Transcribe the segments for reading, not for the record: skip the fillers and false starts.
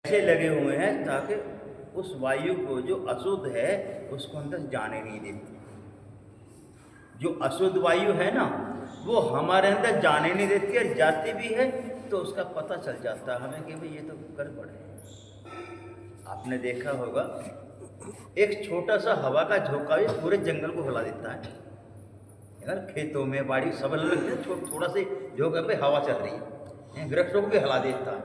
ऐसे लगे हुए हैं ताकि उस वायु को जो अशुद्ध है उसको अंदर जाने नहीं देती। जो अशुद्ध वायु है ना वो हमारे अंदर जाने नहीं देती, और जाती भी है तो उसका पता चल जाता है हमें कि भाई ये तो गड़बड़ है। आपने देखा होगा एक छोटा सा हवा का झोंका भी पूरे जंगल को हिला देता है। अगर खेतों में बाड़ी सब थोड़ा से झोंका पे हवा चल रही है, वृक्षों को भी हिला देता है।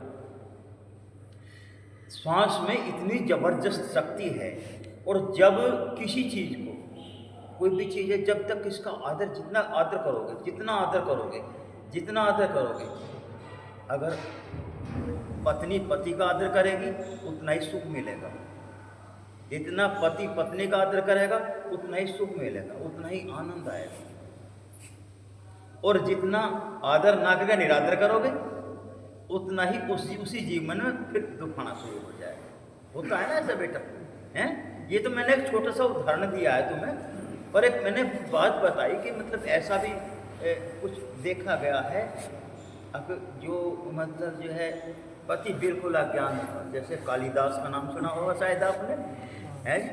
श्वास में इतनी जबरदस्त शक्ति है। और जब किसी चीज को, कोई भी चीज़ है, जब तक इसका आदर, जितना आदर करोगे, जितना आदर करोगे, अगर पत्नी पति का आदर करेगी उतना ही सुख मिलेगा, जितना पति पत्नी का आदर करेगा उतना ही सुख मिलेगा, उतना ही आनंद आएगा। और जितना आदर ना करके निरादर करोगे उतना ही उसी जीवन में फिर दुख आना शुरू हो जाएगा। होता है ना ऐसा बेटा, हैं? ये तो मैंने एक छोटा सा उदाहरण दिया है तुम्हें, और एक मैंने बात बताई कि मतलब ऐसा भी कुछ देखा गया है। अब जो मतलब जो है पति बिल्कुल अज्ञान था, जैसे कालिदास का नाम सुना होगा शायद आपने, है जी,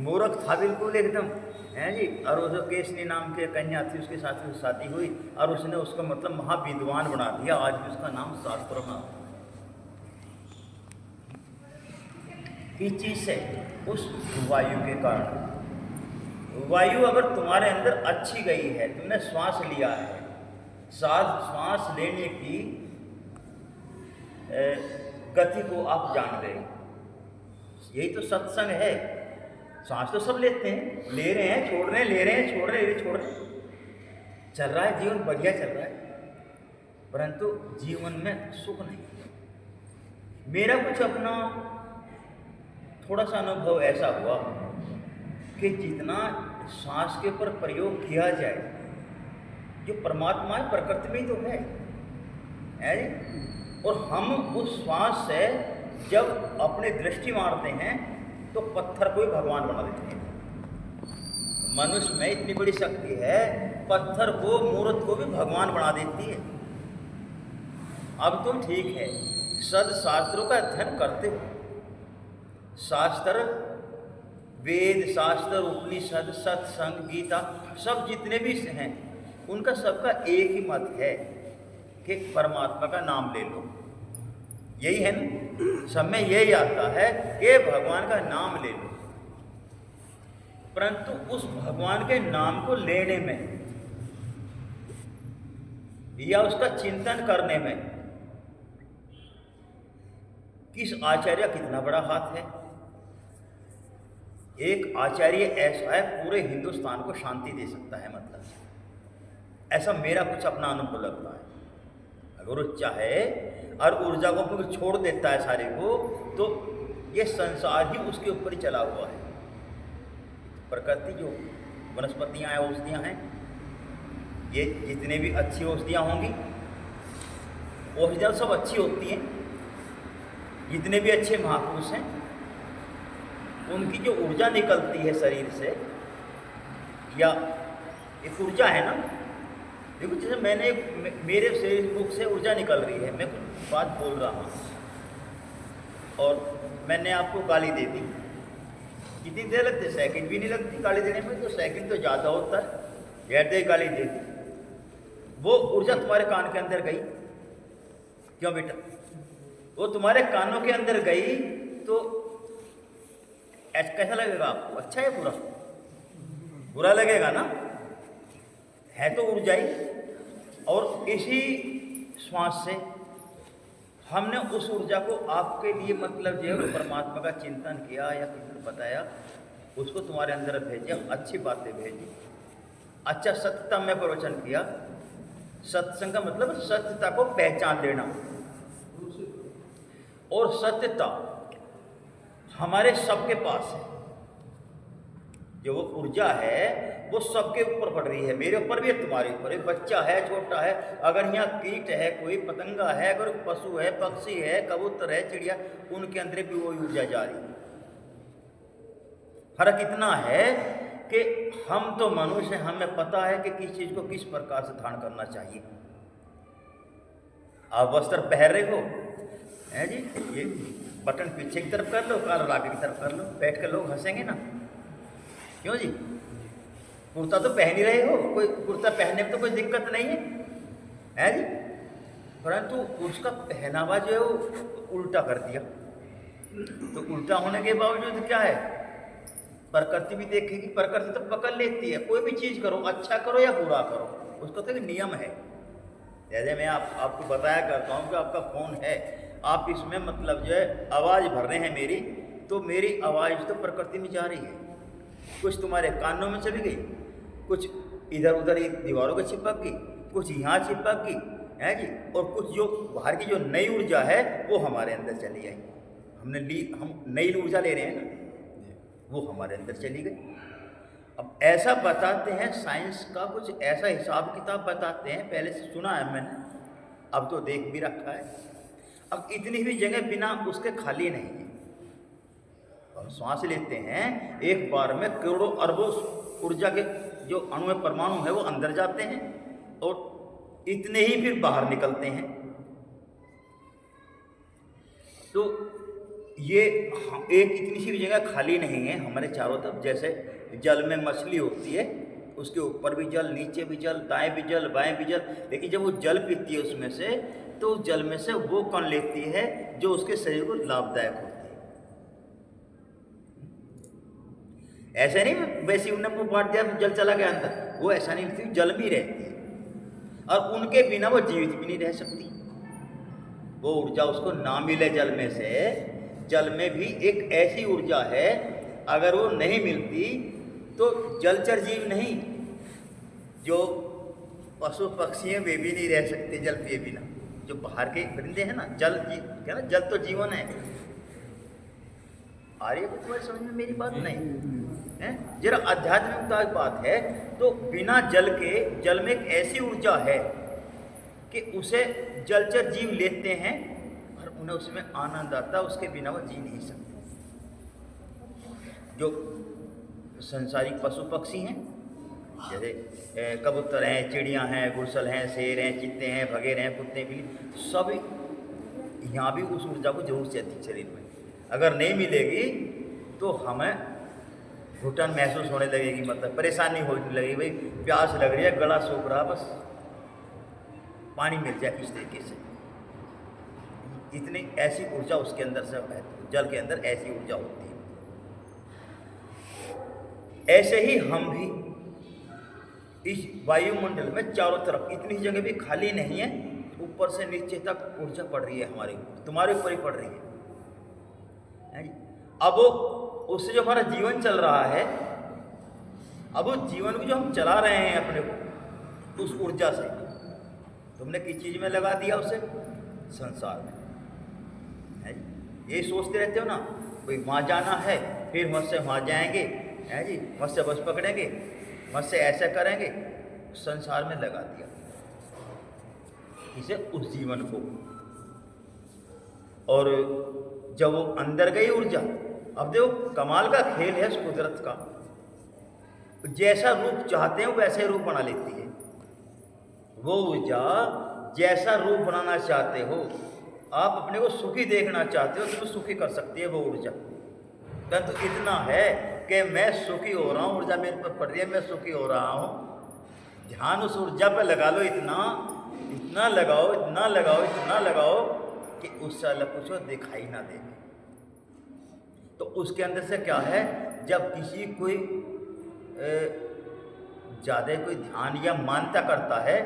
मूर्ख था बिल्कुल एकदम, है जी। और उस केसनी नाम के कन्या थी, उसके साथ उसकी शादी हुई और उसने उसको मतलब महाविद्वान बना दिया। आज भी उसका नाम शास्त्रों में किस चीज़ से? उस वायु के कारण। वायु अगर तुम्हारे अंदर अच्छी गई है, तुमने श्वास लिया है, श्वास लेने की गति को आप जान गए, यही तो सत्संग है। सांस तो सब लेते हैं, ले रहे हैं, छोड़ रहे हैं, ले रहे हैं, छोड़ रहे हैं, छोड़ रहे हैं, चल रहा है जीवन, बढ़िया चल रहा है, परंतु जीवन में सुख नहीं। मेरा कुछ अपना थोड़ा सा अनुभव ऐसा हुआ कि जितना सांस के ऊपर प्रयोग किया जाए, जो परमात्मा है प्रकृति में ही तो है जी। और हम उस श्वास से जब अपनी दृष्टि मारते हैं तो पत्थर को ही भगवान बना देते हैं। मनुष्य में इतनी बड़ी शक्ति है, पत्थर को, मूर्त को भी भगवान बना देती है। अब तो ठीक है, सदशास्त्रों का अध्ययन करते हो, शास्त्र, वेद शास्त्र, उपनिषद, सत्संग, गीता, सब जितने भी हैं उनका सबका एक ही मत है कि परमात्मा का नाम ले लो। यही है ना, सब में यही आता है कि भगवान का नाम ले लो। परंतु उस भगवान के नाम को लेने में या उसका चिंतन करने में किस आचार्य कितना बड़ा हाथ है। एक आचार्य ऐसा है पूरे हिंदुस्तान को शांति दे सकता है, मतलब ऐसा मेरा कुछ अपना अनुभव लगता है। अगर वो चाहे और ऊर्जा को फिर छोड़ देता है सारे को, तो ये संसार ही उसके ऊपर ही चला हुआ है। प्रकृति जो वनस्पतियाँ हैं, औषधियाँ हैं, ये जितने भी अच्छी औषधियाँ होंगी, औषधियाँ सब अच्छी होती हैं। जितने भी अच्छे महापुरुष हैं उनकी जो ऊर्जा निकलती है शरीर से, या एक ऊर्जा है ना, देखो जैसे मैंने मेरे शरीर मुख से ऊर्जा निकल रही है, मैं कुछ बात बोल रहा हूँ और मैंने आपको गाली दे दी, कितनी देर लगती है? सेकंड भी नहीं लगती गाली देने में, तो सेकंड तो ज़्यादा होता है। कहते गाली दे दी, वो ऊर्जा तुम्हारे कान के अंदर गई, क्यों बेटा? वो तुम्हारे कानों के अंदर गई तो कैसा लगेगा आपको? अच्छा है बुरा? बुरा लगेगा ना, है तो ऊर्जा ही। और इसी श्वास से हमने उस ऊर्जा को आपके लिए मतलब जो है परमात्मा का चिंतन किया या किसी को बताया, उसको तुम्हारे अंदर भेजा, अच्छी बातें भेजी, अच्छा सत्यता में प्रवचन किया। सत्संग का मतलब सत्यता को पहचान लेना, और सत्यता हमारे सबके पास है। जो वो ऊर्जा है वो सबके ऊपर पड़ रही है, मेरे ऊपर भी है, तुम्हारे ऊपर है। बच्चा है, छोटा है, अगर यहाँ कीट है, कोई पतंगा है, अगर पशु है, पक्षी है, कबूतर है, चिड़िया, उनके अंदर भी वो ऊर्जा जा रही है। फर्क इतना है कि हम तो मनुष्य हैं, हमें पता है कि किस चीज़ को किस प्रकार से धारण करना चाहिए। आप वस्त्र पहन रहे हो, है जी, ये बटन पीछे की तरफ कर लो, कॉलर आगे की तरफ कर लो, बैठ कर लोग हंसेंगे ना, क्यों जी? कुर्ता तो पहन ही रहे हो, कोई कुर्ता पहनने में तो कोई दिक्कत नहीं है जी, परंतु उसका पहनावा जो है वो उल्टा कर दिया। तो उल्टा होने के बावजूद क्या है, प्रकृति भी देखेगी, प्रकृति तो पकड़ लेती है। कोई भी चीज़ करो, अच्छा करो या बुरा करो, उसका तो एक नियम है। जैसे मैं आपको बताया करता हूँ कि आपका फ़ोन है, आप इसमें मतलब जो है आवाज़ भर रहे हैं मेरी, तो मेरी आवाज़ तो प्रकृति में जा रही है, कुछ तुम्हारे कानों में चली गई, कुछ इधर उधर दीवारों पर चिपक गई, कुछ यहाँ चिपक गई है जी, और कुछ जो बाहर की जो नई ऊर्जा है वो हमारे अंदर चली आई। हम नई ऊर्जा ले रहे हैं ना, वो हमारे अंदर चली गई। अब ऐसा बताते हैं, साइंस का कुछ ऐसा हिसाब किताब बताते हैं, पहले से सुना है मैंने, अब तो देख भी रखा है। अब इतनी भी जगह बिना उसके खाली नहीं है। हम सांस लेते हैं, एक बार में करोड़ों अरबों ऊर्जा के जो अणु परमाणु है वो अंदर जाते हैं और इतने ही फिर बाहर निकलते हैं। तो ये एक इतनी सी भी जगह खाली नहीं है हमारे चारों तरफ। जैसे जल में मछली होती है, उसके ऊपर भी जल, नीचे भी जल, दाएं भी जल, बाएं भी जल, लेकिन जब वो जल पीती है उसमें से, तो उस जल में से वो कण लेती है जो उसके शरीर को लाभदायक होती है। ऐसे नहीं वैसे उन्हें मुँह बांट दिया जल चला गया अंदर, वो ऐसा नहीं रहती, जल में रहती है और उनके बिना वो जीवित भी नहीं रह सकती। वो ऊर्जा उसको ना मिले जल में से, जल में भी एक ऐसी ऊर्जा है, अगर वो नहीं मिलती तो जलचर जीव नहीं, जो पशु पक्षी हैं वे भी नहीं रह सकते जल पिए बिना। जो बाहर के परिंदे हैं ना, क्या ना, जल तो जीवन है। आ रही है कुछ तुम्हारी समझ में मेरी बात? नहीं है, जरा आध्यात्मिकता की बात है। तो बिना जल के, जल में एक ऐसी ऊर्जा है कि उसे जलचर जीव लेते हैं और उन्हें उसमें आनंद आता है, उसके बिना वो जी नहीं सकते। जो संसारिक पशु पक्षी हैं, जैसे कबूतर हैं, चिड़ियाँ हैं, गुलशल हैं, शेर हैं, चित्ते हैं, भगेर हैं, कुत्ते, बिल्ली, सब यहाँ भी उस ऊर्जा को जरूर चाहिए शरीर में। अगर नहीं मिलेगी तो हमें घुटन महसूस होने लगेगी, मतलब परेशानी होने लगेगी, भाई प्यास लग रही है, गला सूख रहा, बस पानी मिल जाए इस तरीके से। इतनी ऐसी ऊर्जा उसके अंदर से है, जल के अंदर ऐसी ऊर्जा होती है। ऐसे ही हम भी इस वायुमंडल में चारों तरफ इतनी जगह भी खाली नहीं है, ऊपर से नीचे तक ऊर्जा पड़ रही है हमारे ऊपर, तुम्हारे ऊपर ही पड़ रही है। अब उससे जो हमारा जीवन चल रहा है, अब उस जीवन को जो हम चला रहे हैं अपने उस ऊर्जा से, तुमने किस चीज़ में लगा दिया उसे? संसार में है। यही सोचते रहते हो ना, कोई वहाँ जाना है, फिर मुझसे वहाँ जाएंगे, है जी, मुझसे बस पकड़ेंगे, मुझसे ऐसा करेंगे, संसार में लगा दिया इसे, उस जीवन को। और जब वो अंदर गई ऊर्जा, अब देखो कमाल का खेल है इस कुदरत का, जैसा रूप चाहते हो वैसे रूप बना लेती है वो ऊर्जा। जैसा रूप बनाना चाहते हो, आप अपने को सुखी देखना चाहते हो तो सुखी कर सकती है वो ऊर्जा। परंतु तो इतना है कि मैं सुखी हो रहा हूँ, ऊर्जा मेरे पर पड़ रही है, मैं सुखी हो रहा हूँ, ध्यान उस ऊर्जा पर लगा लो, इतना लगाओ, इतना लगाओ, इतना लगाओ कि उससे अलग कुछ दिखाई ना दे। तो उसके अंदर से क्या है, जब किसी कोई ज़्यादा कोई ध्यान या मानता करता है,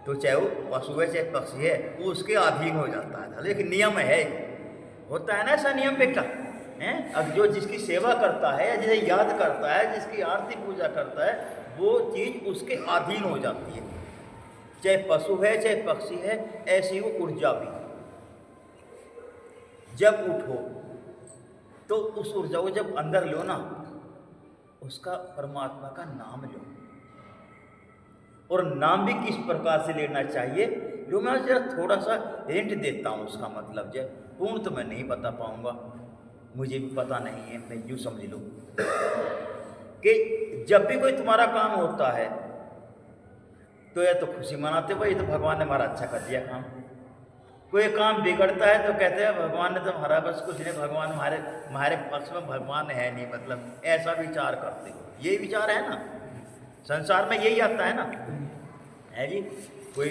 तो चाहे वो पशु है चाहे पक्षी है, वो उसके अधीन हो जाता है। लेकिन नियम है, होता है ना ऐसा नियम बेटा हैं। अब जो जिसकी सेवा करता है, जिसे याद करता है, जिसकी आरती पूजा करता है, वो चीज़ उसके अधीन हो जाती है। चाहे पशु है चाहे पक्षी है, ऐसी वो ऊर्जा भी। जब उठो तो उस ऊर्जा को जब अंदर लो ना, उसका परमात्मा का नाम लो। और नाम भी किस प्रकार से लेना चाहिए, जो मैं जरा थोड़ा सा हिंट देता हूँ। उसका मतलब जो पूर्ण तो मैं नहीं बता पाऊँगा, मुझे भी पता नहीं है, मैं यूँ समझ लो कि जब भी कोई तुम्हारा काम होता है तो या तो खुशी मनाते हो, ये तो भगवान ने हमारा अच्छा कर दिया काम, कोई काम बिगड़ता है तो कहते हैं भगवान ने तो हमारा बस कुछ नहीं, भगवान हमारे हमारे पक्ष में भगवान है नहीं, मतलब ऐसा विचार करते हो। ये विचार है ना, संसार में यही आता है ना, है जी। कोई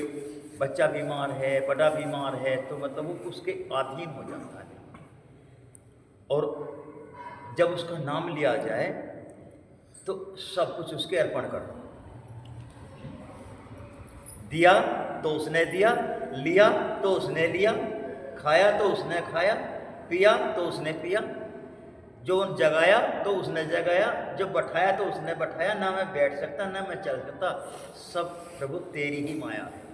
बच्चा बीमार है, बड़ा बीमार है, तो मतलब वो उसके अधीन हो जाता है, और जब उसका नाम लिया जाए तो सब कुछ उसके अर्पण कर दो। दिया तो उसने दिया, लिया तो उसने लिया, खाया तो उसने खाया, पिया तो उसने पिया, जो जगाया तो उसने जगाया, जो बैठाया तो उसने बैठाया। ना मैं बैठ सकता ना मैं चल सकता, सब प्रभु तेरी ही माया है।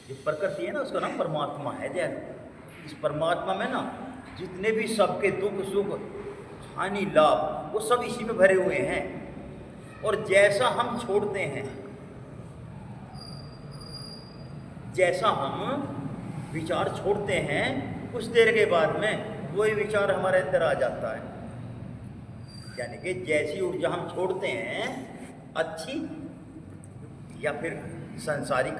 ये प्रकृति है ना, उसका नाम परमात्मा है। ध्यान, इस परमात्मा में ना जितने भी सबके दुख सुख हानि लाभ वो सब इसी में भरे हुए हैं। और जैसा हम छोड़ते हैं, जैसा हम विचार छोड़ते हैं, कुछ देर के बाद में वही विचार हमारे अंदर आ जाता है। यानी कि जैसी ऊर्जा हम छोड़ते हैं, अच्छी या फिर सांसारिक,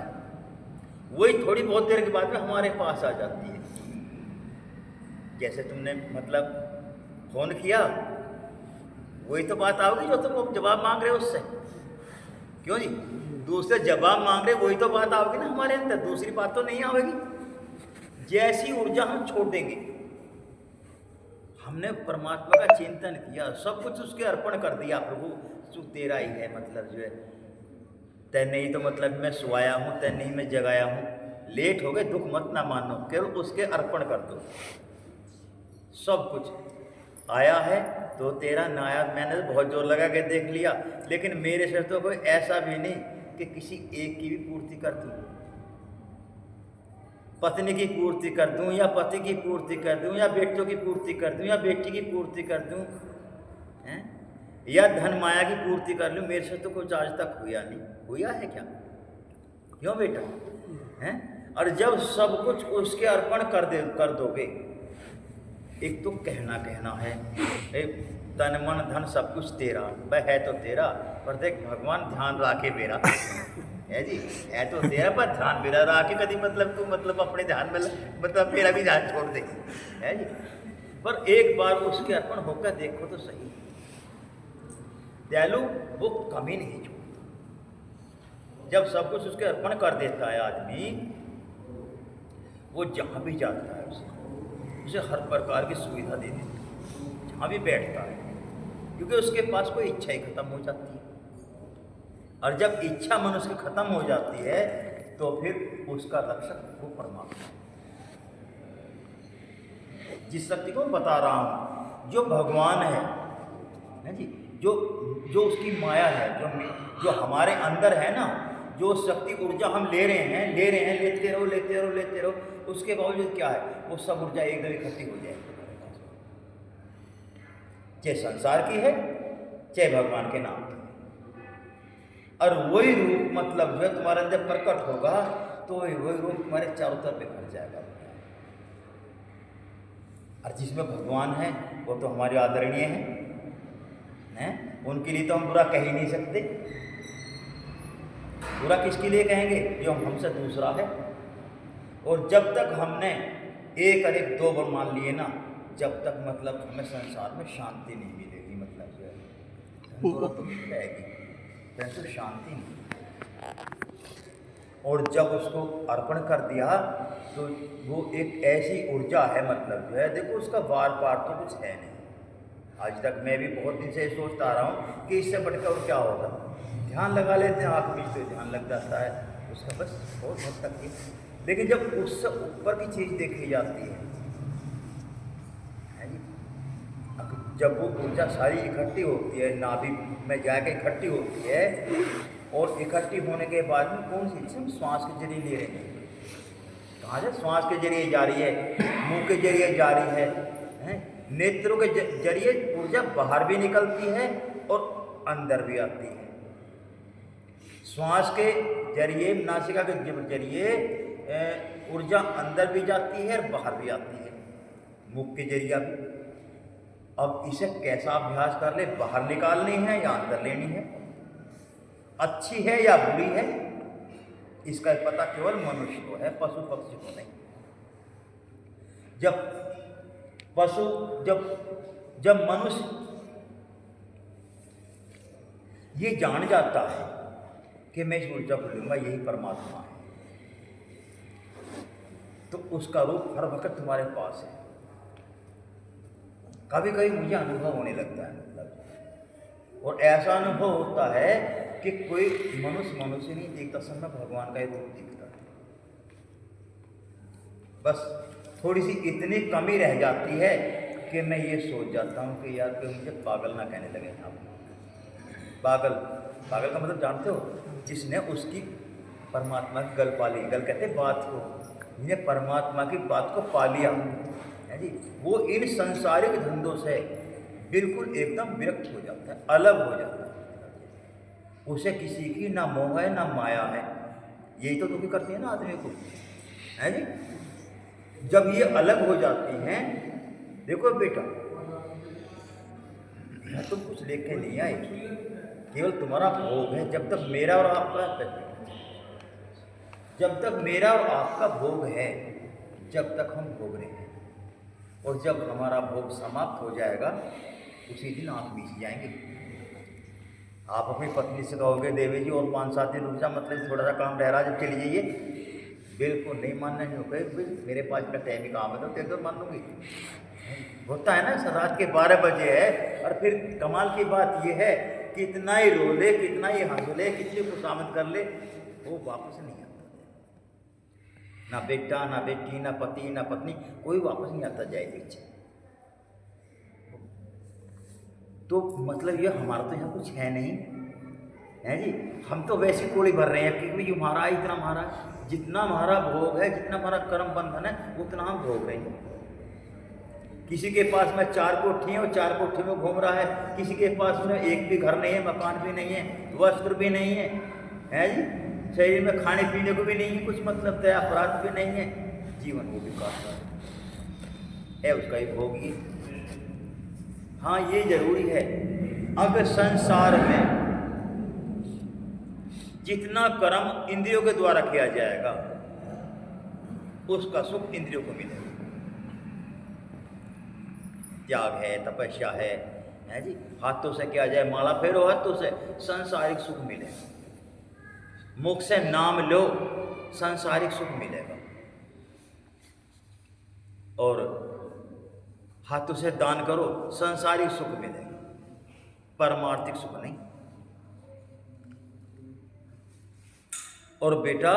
वही थोड़ी बहुत देर के बाद में हमारे पास आ जाती है। जैसे तुमने मतलब फोन किया, वही तो बात आओगी जो तुम जवाब मांग रहे हो उससे, क्यों जी? दूसरे जवाब मांग रहे, वही तो बात आओगी ना हमारे अंदर, दूसरी बात तो नहीं आएगी। जैसी ऊर्जा हम छोड़ देंगे, हमने परमात्मा का चिंतन किया, सब कुछ उसके अर्पण कर दिया, प्रभु तू तेरा ही है, मतलब जो है तै नहीं तो मतलब मैं सोया हूँ, तै नहीं मैं जगाया हूँ, लेट हो गए दुख मत ना मानो, केवल उसके अर्पण कर दो। सब कुछ आया है तो तेरा, ना आया मैंने तो बहुत जोर लगा के देख लिया, लेकिन मेरे से तो कोई ऐसा भी नहीं कि किसी एक की भी पूर्ति कर दूँ, पत्नी की पूर्ति कर दूं, या पति की पूर्ति कर दूं, या बेटों की पूर्ति कर दूं, या बेटी की पूर्ति कर दूं, हैं? या धन माया की पूर्ति कर लूं। मेरे से तो कुछ आज तक हुआ नहीं। हुआ है क्या? क्यों बेटा? हैं? और जब सब कुछ उसके अर्पण कर दोगे, एक तो कहना है तन मन धन सब कुछ तेरा, वह है तो तेरा, पर देख भगवान ध्यान राखे मेरा है जी, है तो तेरा पर ध्यान मेरा राखे, कभी मतलब तू मतलब अपने ध्यान में मतलब मेरा भी ध्यान छोड़ दे, है जी। पर एक बार उसके अर्पण होकर देखो तो सही, दयालु वो कमी नहीं छोड़ता। जब सब कुछ उसके अर्पण कर देता है आदमी, वो जहाँ भी जाता है उसे हर प्रकार की सुविधा दे देता है, जहाँ भी बैठता है, क्योंकि उसके पास कोई इच्छा ही खत्म हो जाती है। और जब इच्छा मनुष्य की खत्म हो जाती है तो फिर उसका रक्षक वो परमात्मा, जिस शक्ति को बता रहा हूँ, जो भगवान है जी, जो उसकी माया है, जो हमारे अंदर है ना, जो शक्ति ऊर्जा हम ले रहे हैं, लेते रहो, उसके बावजूद क्या है, वो सब ऊर्जा एकदम इकट्ठी हो जाएगी, चाहे संसार की है चाहे भगवान के नाम की। और वही रूप मतलब जो है तुम्हारे अंदर प्रकट होगा, तो वही रूप तुम्हारे चारों तरफ बिखर जाएगा। और जिसमें भगवान है वो तो हमारे आदरणीय हैं, उनके लिए तो हम बुरा कह ही नहीं सकते। बुरा किसके लिए कहेंगे? जो हमसे दूसरा है। और जब तक हमने एक और एक दो बार मान लिए ना, जब तक मतलब हमें संसार में शांति नहीं मिलेगी, मतलब जो है तो मिल जाएगी, परंतु शांति नहीं। और जब उसको अर्पण कर दिया तो वो एक ऐसी ऊर्जा है, मतलब जो है देखो उसका वार पार तो कुछ है नहीं। आज तक मैं भी बहुत दिन से सोचता आ रहा हूँ कि इससे बढ़कर और क्या होगा। ध्यान लगा लेते हैं, आँख बीच पे ध्यान लग जाता है उसका, बस बहुत हद तक ही। लेकिन जब उससे ऊपर की चीज़ देखी जाती है जी, जब वो ऊर्जा सारी इकट्ठी होती है, नाभि में जाके इकट्ठी होती है, और इकट्ठी होने के बाद में कौन सी चीज़ हम श्वास के जरिए ले रहे हैं, कहाँ से श्वास के जरिए जा रही है, मुंह के जरिए जा रही है, नेत्रों के जरिए ऊर्जा बाहर भी निकलती है और अंदर भी आती है। श्वास के जरिए, नासिका के जरिए ऊर्जा अंदर भी जाती है और बाहर भी आती है, मुख के जरिए भी। अब इसे कैसा अभ्यास कर ले, बाहर निकालनी है या अंदर लेनी है, अच्छी है या बुरी है, इसका पता केवल मनुष्य को है, पशु पक्षी को नहीं। जब पशु जब जब मनुष्य ये जान जाता है कि मैं इस उल्टा बोलूँगा यही परमात्मा है, तो उसका रूप हर वक्त तुम्हारे पास है। कभी कभी मुझे अनुभव होने लगता है, मतलब, और ऐसा अनुभव होता है कि कोई मनुष्य नहीं दिखता, सब में भगवान का ही रूप दिखता है। बस थोड़ी सी इतनी कमी रह जाती है कि मैं ये सोच जाता हूँ कि यार कोई मुझे पागल ना कहने लगे। आप पागल का मतलब जानते हो, जिसने उसकी परमात्मा की गल पा ली, गल कहते बात को, जिसने परमात्मा की बात को पा लिया है जी, वो इन संसारिक धंधों से बिल्कुल एकदम विरक्त हो जाता है, अलग हो जाता है। उसे किसी की ना मोह है ना माया है। यही तो दुखी करती है ना आदमी को, है जी। जब ये अलग हो जाती हैं, देखो बेटा, मैं तुम कुछ लेके नहीं आए, केवल तुम्हारा भोग है। जब तक मेरा और आपका भोग है, जब तक हम भोग रहे हैं, और जब हमारा भोग समाप्त हो जाएगा उसी दिन आप बीच जाएंगे। आप अपनी पत्नी से कहोगे देवी जी और 5-7 दिन रुक जा, मतलब थोड़ा सा काम रह रहा है, जब चली जाइए, बिल्कुल नहीं मानना, नहीं होगा मेरे पास का टाइम ही काम है तो तेरे तो मान लूँगी। होता है ना, रात के 12 बजे है, और फिर कमाल की बात यह है कि कितना ही रो ले, कितना ही हंस ले, किसी को शामिल कर ले, वो वापस नहीं आता। ना बेटा, ना बेटी, ना पति, ना पत्नी, कोई वापस नहीं आता जाए पीछे। तो मतलब ये हमारा तो यहाँ कुछ है नहीं, है जी। हम तो वैसे कोड़ी भर रहे हैं क्योंकि जो हमारा इतना हमारा, जितना हमारा भोग है, जितना हमारा कर्म बंधन है, उतना हम भोग रहे हैं। किसी के पास में 4 कोठी है और 4 कोठी में घूम रहा है, किसी के पास में एक भी घर नहीं है, मकान भी नहीं है, वस्त्र भी नहीं है जी, शरीर में खाने पीने को भी नहीं है, कुछ मतलब है, अपराध भी नहीं है, जीवन वो भी काटता है, उसका ही भोग ही। हाँ, ये जरूरी है, अगर संसार में जितना कर्म इंद्रियों के द्वारा किया जाएगा उसका सुख इंद्रियों को मिलेगा। त्याग है, तपस्या है जी, हाथों से किया जाए, माला फेरो हाथों से, सांसारिक सुख मिलेगा। मुख से नाम लो, सांसारिक सुख मिलेगा। और हाथों से दान करो, सांसारिक सुख मिलेगा, परमार्थिक सुख नहीं। और बेटा,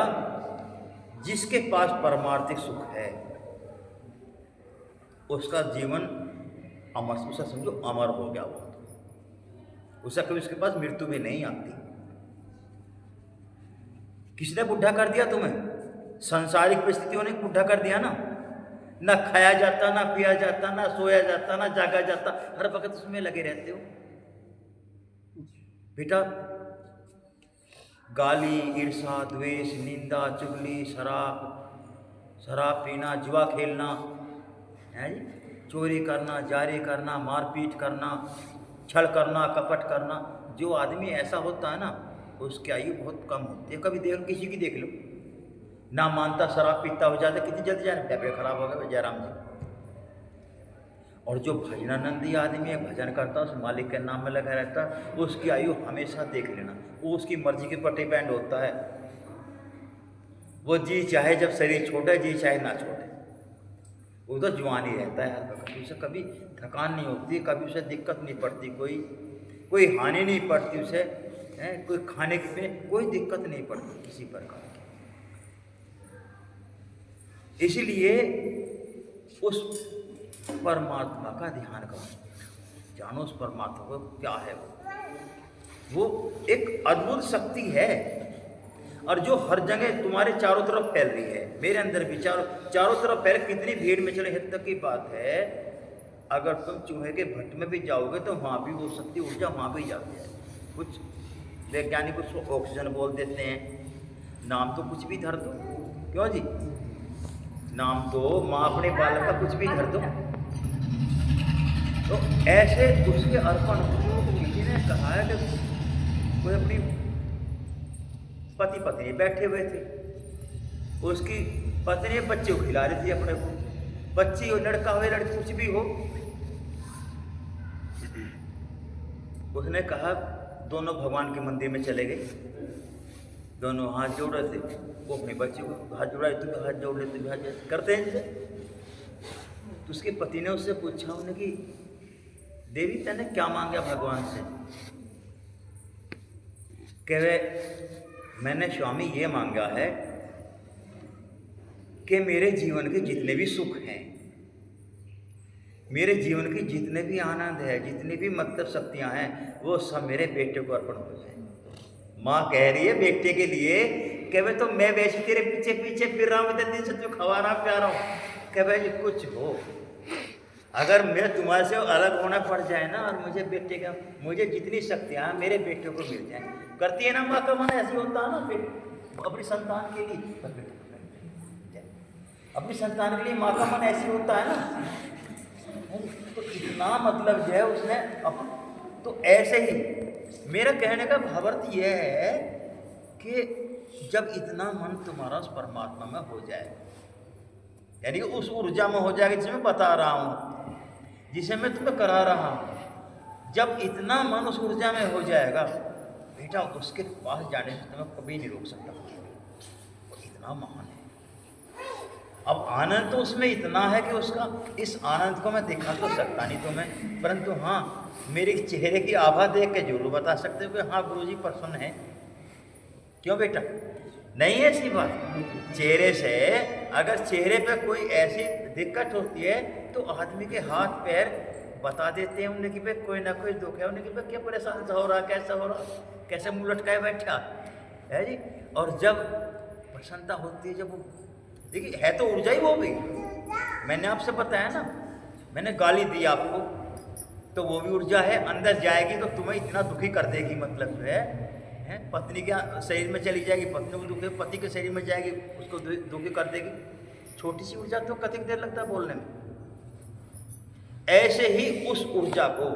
जिसके पास परमार्थिक सुख है उसका जीवन अमर, उसे समझो अमर हो गया वो, उसे कभी उसके पास मृत्यु भी नहीं आती। किसने बुढ़ा कर दिया तुम्हें? सांसारिक परिस्थितियों ने बुढ़ा कर दिया ना खाया जाता, ना पिया जाता, ना सोया जाता, ना जागा जाता, हर वक्त उसमें लगे रहते हो। बेटा, गाली, ईर्षा, द्वेष, निंदा, चुगली, शराब पीना, जुआ खेलना, है जी, चोरी करना, जारी करना, मारपीट करना, छल करना, कपट करना, जो आदमी ऐसा होता है ना उसकी आयु बहुत कम होती है। कभी देख लो, किसी की देख लो, ना मानता शराब पीता हो जाता, कितनी जल्दी जाने तबियत खराब हो गया जयराम जी। और जो भजनानंदी आदमी है, भजन करता, उस मालिक के नाम में लगा रहता, उसकी आयु हमेशा देख लेना, वो उसकी मर्जी के पर डिपेंड होता है। वो जी चाहे जब शरीर छोटे, जी चाहे ना छोटे, वो तो जवान ही रहता है हर वक्त, उसे कभी थकान नहीं होती, कभी उसे दिक्कत नहीं पड़ती, कोई हानि नहीं पड़ती उसे, कोई खाने की कोई दिक्कत नहीं पड़ती किसी प्रकार की। इसलिए उस परमात्मा का ध्यान करो, जानो उस परमात्मा को क्या है। वो एक अद्भुत शक्ति है, और जो हर जगह तुम्हारे चारों तरफ फैल रही है, मेरे अंदर भी चारों तरफ फैल। कितनी भीड़ में चले, यहाँ तक की बात है, अगर तुम चूहे के भट्ट में भी जाओगे तो वहाँ भी वो शक्ति ऊर्जा वहाँ भी जाती है। कुछ वैज्ञानिक उसको ऑक्सीजन बोल देते हैं, नाम तो कुछ भी धर दो, क्यों जी, नाम तो माँ अपने बालक का कुछ भी धर दो, तो ऐसे उसके अर्पण। किसी ने कहा है कि कोई अपनी पति बैठे हुए थे, उसकी पत्नी बच्चे को खिला रही थी अपने को, बच्ची हो, लड़का हो या लड़की, कुछ भी हो। उसने कहा, दोनों भगवान के मंदिर में चले गए, दोनों हाथ जोड़ रहे थे। वो अपने बच्चे को हाथ जोड़ा, तुम हाथ जोड़ रहे, तुम हाथ करते हैं। तो उसके पति ने उससे पूछा उन्हें कि देवी तेने क्या मांगा भगवान से? कहे, मैंने स्वामी ये मांगा है कि मेरे जीवन के जितने भी सुख हैं, मेरे जीवन की जितने भी आनंद है, जितनी भी मतलब शक्तियां हैं, वो सब मेरे बेटे को अर्पण हो जाए। माँ कह रही है बेटे के लिए, कहे तो मैं वैसे तेरे पीछे पीछे फिर रहा हूँ, दिन से तुझे खवा रहा प्यारा हूँ। कहे भाई कुछ हो, अगर मैं तुम्हारे से अलग होना पड़ जाए ना, और मुझे बेटे का, मुझे जितनी शक्तियाँ मेरे बेटे को मिल जाए। करती है ना माँ का मन, ऐसे होता है ना फिर अपनी संतान के लिए, अपनी संतान के लिए माँ का मन ऐसे होता है ना। तो इतना मतलब जो है उसने तो ऐसे ही मेरा कहने का भावार्थ यह है कि जब इतना मन तुम्हारा उस परमात्मा में हो जाए, यानी कि उस ऊर्जा में हो जाएगा जिसे मैं बता रहा हूँ, जिसे मैं तुम्हें करा रहा हूँ, जब इतना मन उस ऊर्जा में हो जाएगा बेटा, उसके पास जाने से तुम्हें कभी नहीं रोक सकता। वो इतना महान है। अब आनंद तो उसमें इतना है कि उसका, इस आनंद को मैं दिखा तो सकता नहीं तुम्हें, परंतु हाँ मेरे चेहरे की आभा देख के जरूर बता सकते हो कि हाँ गुरुजी प्रसन्न है। क्यों बेटा? नहीं है ऐसी बात। चेहरे से, अगर चेहरे पे कोई ऐसी दिक्कत होती है तो आदमी के हाथ पैर बता देते हैं उन्हें कि भाई कोई ना कोई दुख है, उन्हें कि भाई क्या परेशान हो रहा, कैसा हो रहा, कैसे मुँह लटकाए बैठा है जी। और जब प्रसन्नता होती है, जब वो देखिए है तो ऊर्जा ही वो भी, मैंने आपसे बताया ना, मैंने गाली दी आपको तो वो भी ऊर्जा है, अंदर जाएगी तो तुम्हें इतना दुखी कर देगी, मतलब जो है पत्नी के शरीर में चली जाएगी, पत्नी को दुखी, पति के शरीर में जाएगी, उसको दुखी कर देगी। छोटी सी ऊर्जा तो कतई देर लगता है बोलने में। ऐसे ही उस ऊर्जा को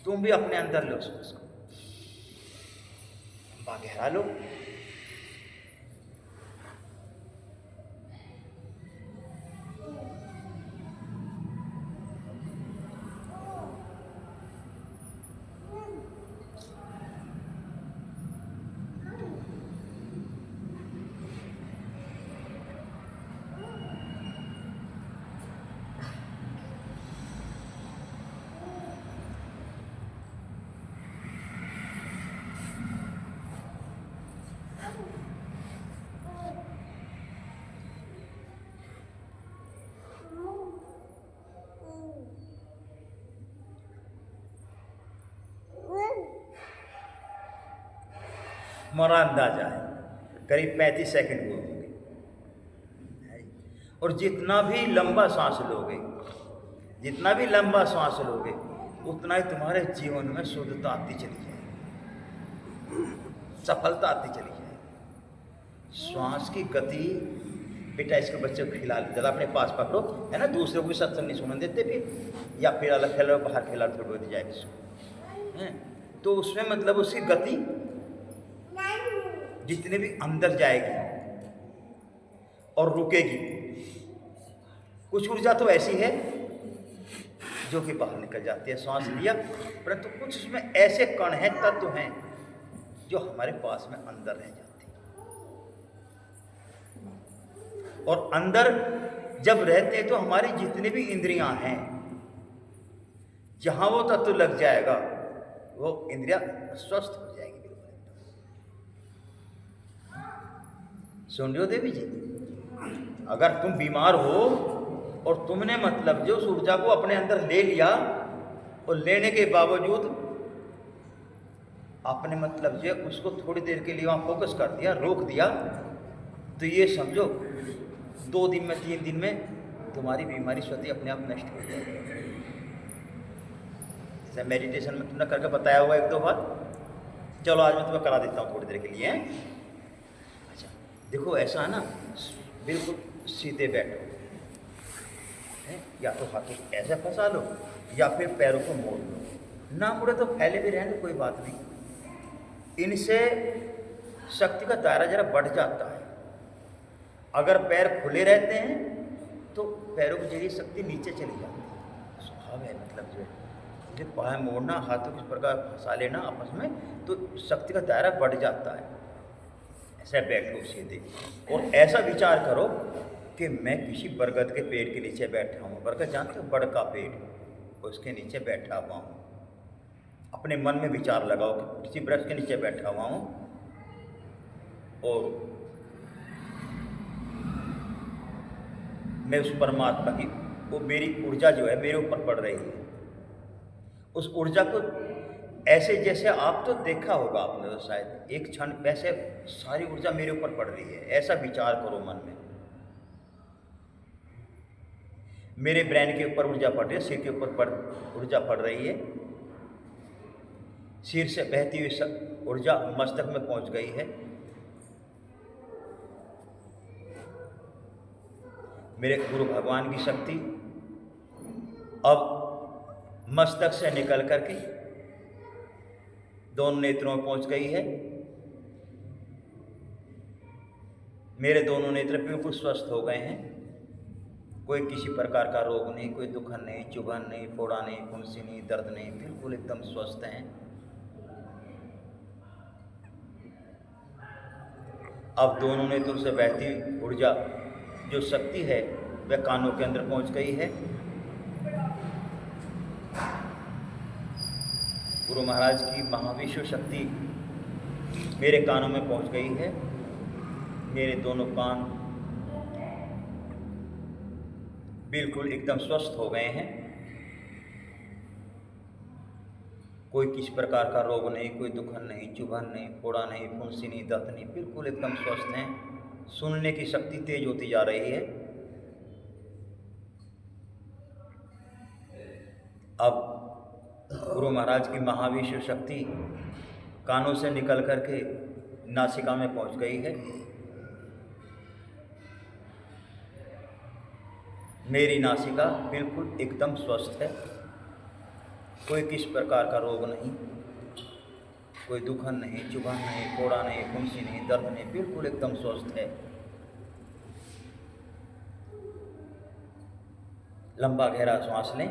तुम भी अपने अंदर लो, उसको गहरा लो। हमारा अंदाजा है करीब 35 सेकंड हुए होंगे। और जितना भी लंबा सांस लोगे, जितना भी लंबा सांस लोगे, उतना ही तुम्हारे जीवन में शुद्धता आती चली जाएगी, सफलता आती चली जाएगी। श्वास की गति बेटा, इसके बच्चे को खिला लो, जरा अपने पास पकड़ो, है ना, दूसरों को सत्संग नहीं सुनने देते फिर, या फिर अलग खेलो, बाहर खिला थोड़ी होती जाएगी। तो उसमें मतलब उसकी गति जितने भी अंदर जाएगी और रुकेगी। कुछ ऊर्जा तो ऐसी है जो कि बाहर निकल जाती है, सांस लिया, परंतु कुछ उसमें ऐसे कण हैं, तत्व हैं जो हमारे पास में अंदर रह जाते हैं। और अंदर जब रहते हैं तो हमारी जितनी भी इंद्रियां हैं, जहां वो तत्व लग जाएगा वो इंद्रियां स्वस्थ हो जाएगी। सुन रहे हो देवी जी? अगर तुम बीमार हो और तुमने मतलब जो उस ऊर्जा को अपने अंदर ले लिया, और लेने के बावजूद आपने मतलब जो उसको थोड़ी देर के लिए वहाँ फोकस कर दिया, रोक दिया, तो ये समझो 2 दिन में 3 दिन में तुम्हारी बीमारी स्वतः अपने आप नष्ट हो जाएगी। जैसे मेडिटेशन में तुमने करके बताया हुआ 1-2 बार। चलो आज मैं तुम्हें करा देता हूँ थोड़ी देर के लिए। अच्छा देखो, ऐसा है ना, बिल्कुल सीधे बैठो, या तो हाथों को ऐसे फंसा लो या फिर पैरों को मोड़ लो, ना मुड़े तो फैले भी रहें, कोई बात नहीं। इनसे शक्ति का दायरा जरा बढ़ जाता है। अगर पैर खुले रहते हैं तो पैरों के जरिए शक्ति नीचे चली जाती है। स्वभाव है, मतलब जो है मुझे पाँव मोड़ना, हाथों किस प्रकार फंसा लेना आपस में, तो शक्ति का दायरा बढ़ जाता है। ऐसा बैठो सीधे और ऐसा विचार करो कि मैं किसी बरगद के पेड़ के नीचे बैठा हूँ। बरगद जानते हो, बड़ का पेड़, उसके नीचे बैठा हुआ हूँ। अपने मन में विचार लगाओ कि किसी वृक्ष के नीचे बैठा हुआ हूँ और मैं उस परमात्मा की, वो मेरी ऊर्जा जो है मेरे ऊपर पड़ रही है। उस ऊर्जा को ऐसे जैसे आप तो देखा होगा आपने, तो शायद एक क्षण वैसे सारी ऊर्जा मेरे ऊपर पड़ रही है, ऐसा विचार करो मन में। मेरे ब्रेन के ऊपर ऊर्जा पड़ रही है, सिर के ऊपर ऊर्जा पड़ रही है, सिर से बहती हुई ऊर्जा मस्तक में पहुंच गई है। मेरे गुरु भगवान की शक्ति अब मस्तक से निकल करके दोनों नेत्रों में पहुंच गई है। मेरे दोनों नेत्र बिल्कुल स्वस्थ हो गए हैं। कोई किसी प्रकार का रोग नहीं, कोई दुखन नहीं, चुभन नहीं, फोड़ा नहीं, फुंसी नहीं, दर्द नहीं, बिल्कुल एकदम स्वस्थ हैं। अब दोनों नेत्रों से बहती ऊर्जा जो शक्ति है वह कानों के अंदर पहुंच गई है। गुरु महाराज की महाविश्व शक्ति मेरे कानों में पहुंच गई है। मेरे दोनों कान बिल्कुल एकदम स्वस्थ हो गए हैं। कोई किसी प्रकार का रोग नहीं, कोई दुखन नहीं, चुभन नहीं, फोड़ा नहीं, फुंसी नहीं, दर्द नहीं, बिल्कुल एकदम स्वस्थ हैं। सुनने की शक्ति तेज होती जा रही है। अब गुरु महाराज की महाविश्व शक्ति कानों से निकल करके नासिका में पहुंच गई है। मेरी नासिका बिल्कुल एकदम स्वस्थ है। कोई किस प्रकार का रोग नहीं, कोई दुखन नहीं, चुभन नहीं, फोड़ा नहीं, फुंसी नहीं, दर्द नहीं, बिल्कुल एकदम स्वस्थ है। लंबा गहरा श्वास लें।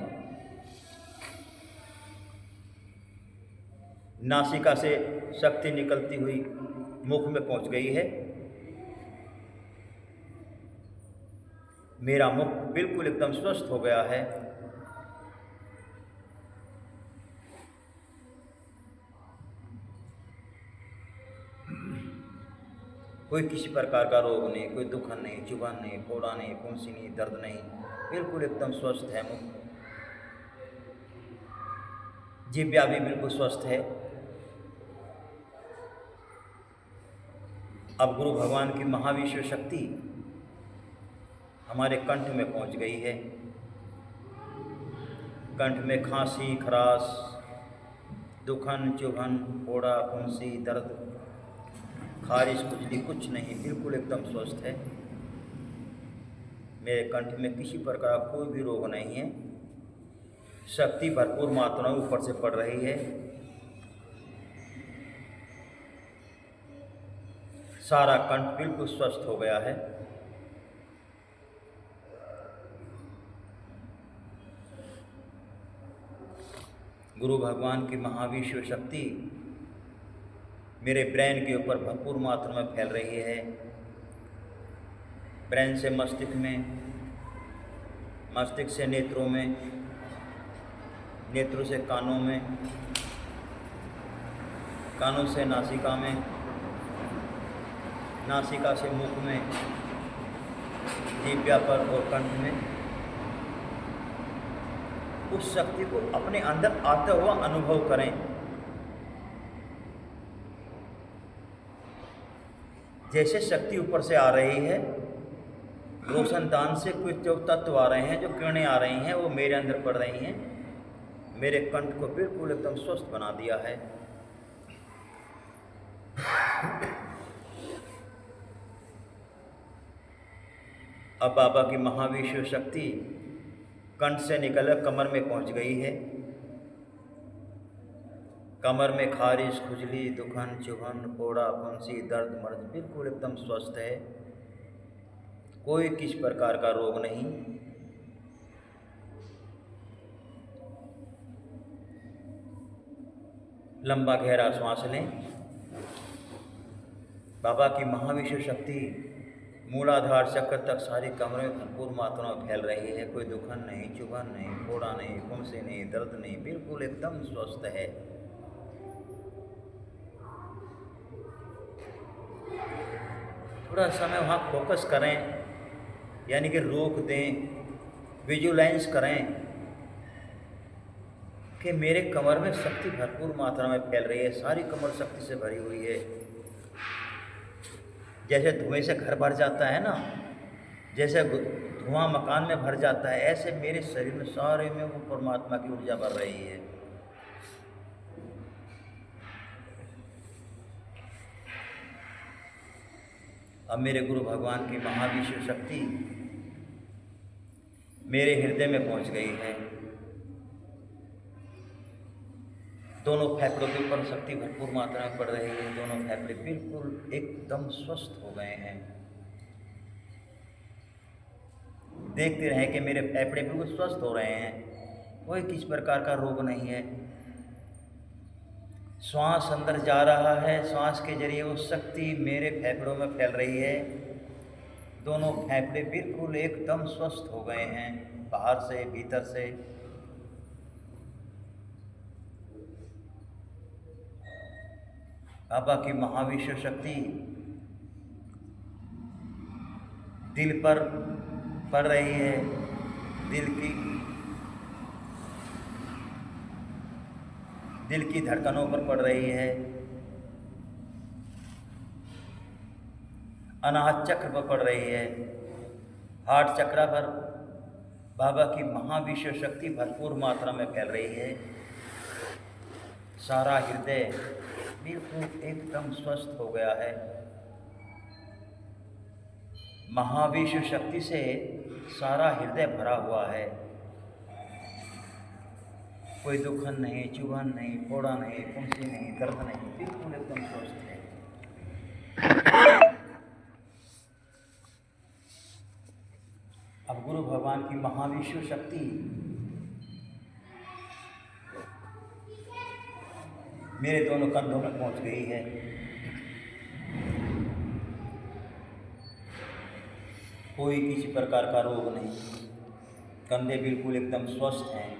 नासिका से शक्ति निकलती हुई मुख में पहुंच गई है। मेरा मुख बिल्कुल एकदम स्वस्थ हो गया है। कोई किसी प्रकार का रोग नहीं, कोई दुखन नहीं, चुभन नहीं, फोड़ा नहीं, फुंसी नहीं, दर्द नहीं, बिल्कुल एकदम स्वस्थ है मुख। जिह्वा भी बिल्कुल स्वस्थ है। अब गुरु भगवान की महाविश्व शक्ति हमारे कंठ में पहुंच गई है। कंठ में खांसी, खराश, दुखन, चुभन, फोड़ा, फुंसी, दर्द, खारिश, खुजली कुछ नहीं, बिल्कुल एकदम स्वस्थ है। मेरे कंठ में किसी प्रकार का कोई भी रोग नहीं है। शक्ति भरपूर मात्रा में ऊपर से पड़ रही है। सारा कंठ बिल्कुल स्वस्थ हो गया है। गुरु भगवान की महाविश्व शक्ति मेरे ब्रेन के ऊपर भरपूर मात्रा में फैल रही है। ब्रेन से मस्तिष्क में, मस्तिष्क से नेत्रों में, नेत्रों से कानों में, कानों से नासिका में, नासिका से मुख में, जिह्वा पर और कंठ में। उस शक्ति को अपने अंदर आता हुआ अनुभव करें। जैसे शक्ति ऊपर से आ रही है, रोशनदान से कुछ जो तत्व आ रहे हैं, जो किरणें आ रही हैं, वो मेरे अंदर पड़ रही हैं। मेरे कंठ को बिल्कुल एकदम स्वस्थ बना दिया है। अब बाबा की महाविश्व शक्ति कंठ से निकलकर कमर में पहुंच गई है। कमर में खारिश, खुजली, दुखन, चुभन, फोड़ा, फुंसी, दर्द, मर्द बिल्कुल एकदम स्वस्थ है। कोई किस प्रकार का रोग नहीं, लंबा गहरा श्वास लें। बाबा की महाविश्व शक्ति मूलाधार चक्र तक सारी कमरे में भरपूर मात्रा में फैल रही है। कोई दुखन नहीं, चुभन नहीं, फोड़ा नहीं, फुंसी नहीं, दर्द नहीं, बिल्कुल एकदम स्वस्थ है। थोड़ा समय वहाँ फोकस करें, यानी कि रोक दें, विजुलाइज करें कि मेरे कमर में शक्ति भरपूर मात्रा में फैल रही है, सारी कमर शक्ति से भरी हुई है। जैसे धुएं से घर भर जाता है ना, जैसे धुआं मकान में भर जाता है, ऐसे मेरे शरीर में सारे में वो परमात्मा की ऊर्जा भर रही है। अब मेरे गुरु भगवान की महाविश्व शक्ति मेरे हृदय में पहुंच गई है। दोनों फेफड़ों के ऊपर शक्ति भरपूर मात्रा में पड़ रही है। दोनों फेफड़े बिल्कुल एकदम स्वस्थ हो गए हैं। देखते रहें कि मेरे फेफड़े बिल्कुल स्वस्थ हो रहे हैं, कोई किसी प्रकार का रोग नहीं है। श्वास अंदर जा रहा है, श्वास के जरिए वो शक्ति मेरे फेफड़ों में फैल रही है। दोनों फेफड़े बिल्कुल एकदम स्वस्थ हो गए हैं, बाहर से भीतर से। बाबा की महाविश्व शक्ति दिल पर पड़ रही है, दिल की धड़कनों पर पड़ रही है, अनाहत चक्र पर पड़ रही है, हार्ट चक्र पर बाबा की महाविश्व शक्ति भरपूर मात्रा में फैल रही है। सारा हृदय बिल्कुल एकदम स्वस्थ हो गया है। महाविश्व शक्ति से सारा हृदय भरा हुआ है। कोई दुखन नहीं, चुभन नहीं, फोड़ा नहीं, फुंसी नहीं, दर्द नहीं, बिल्कुल एकदम स्वस्थ है। अब गुरु भगवान की महाविश्व शक्ति मेरे दोनों कंधों में पहुंच गई है। कोई किसी प्रकार का रोग नहीं, कंधे बिल्कुल एकदम स्वस्थ हैं।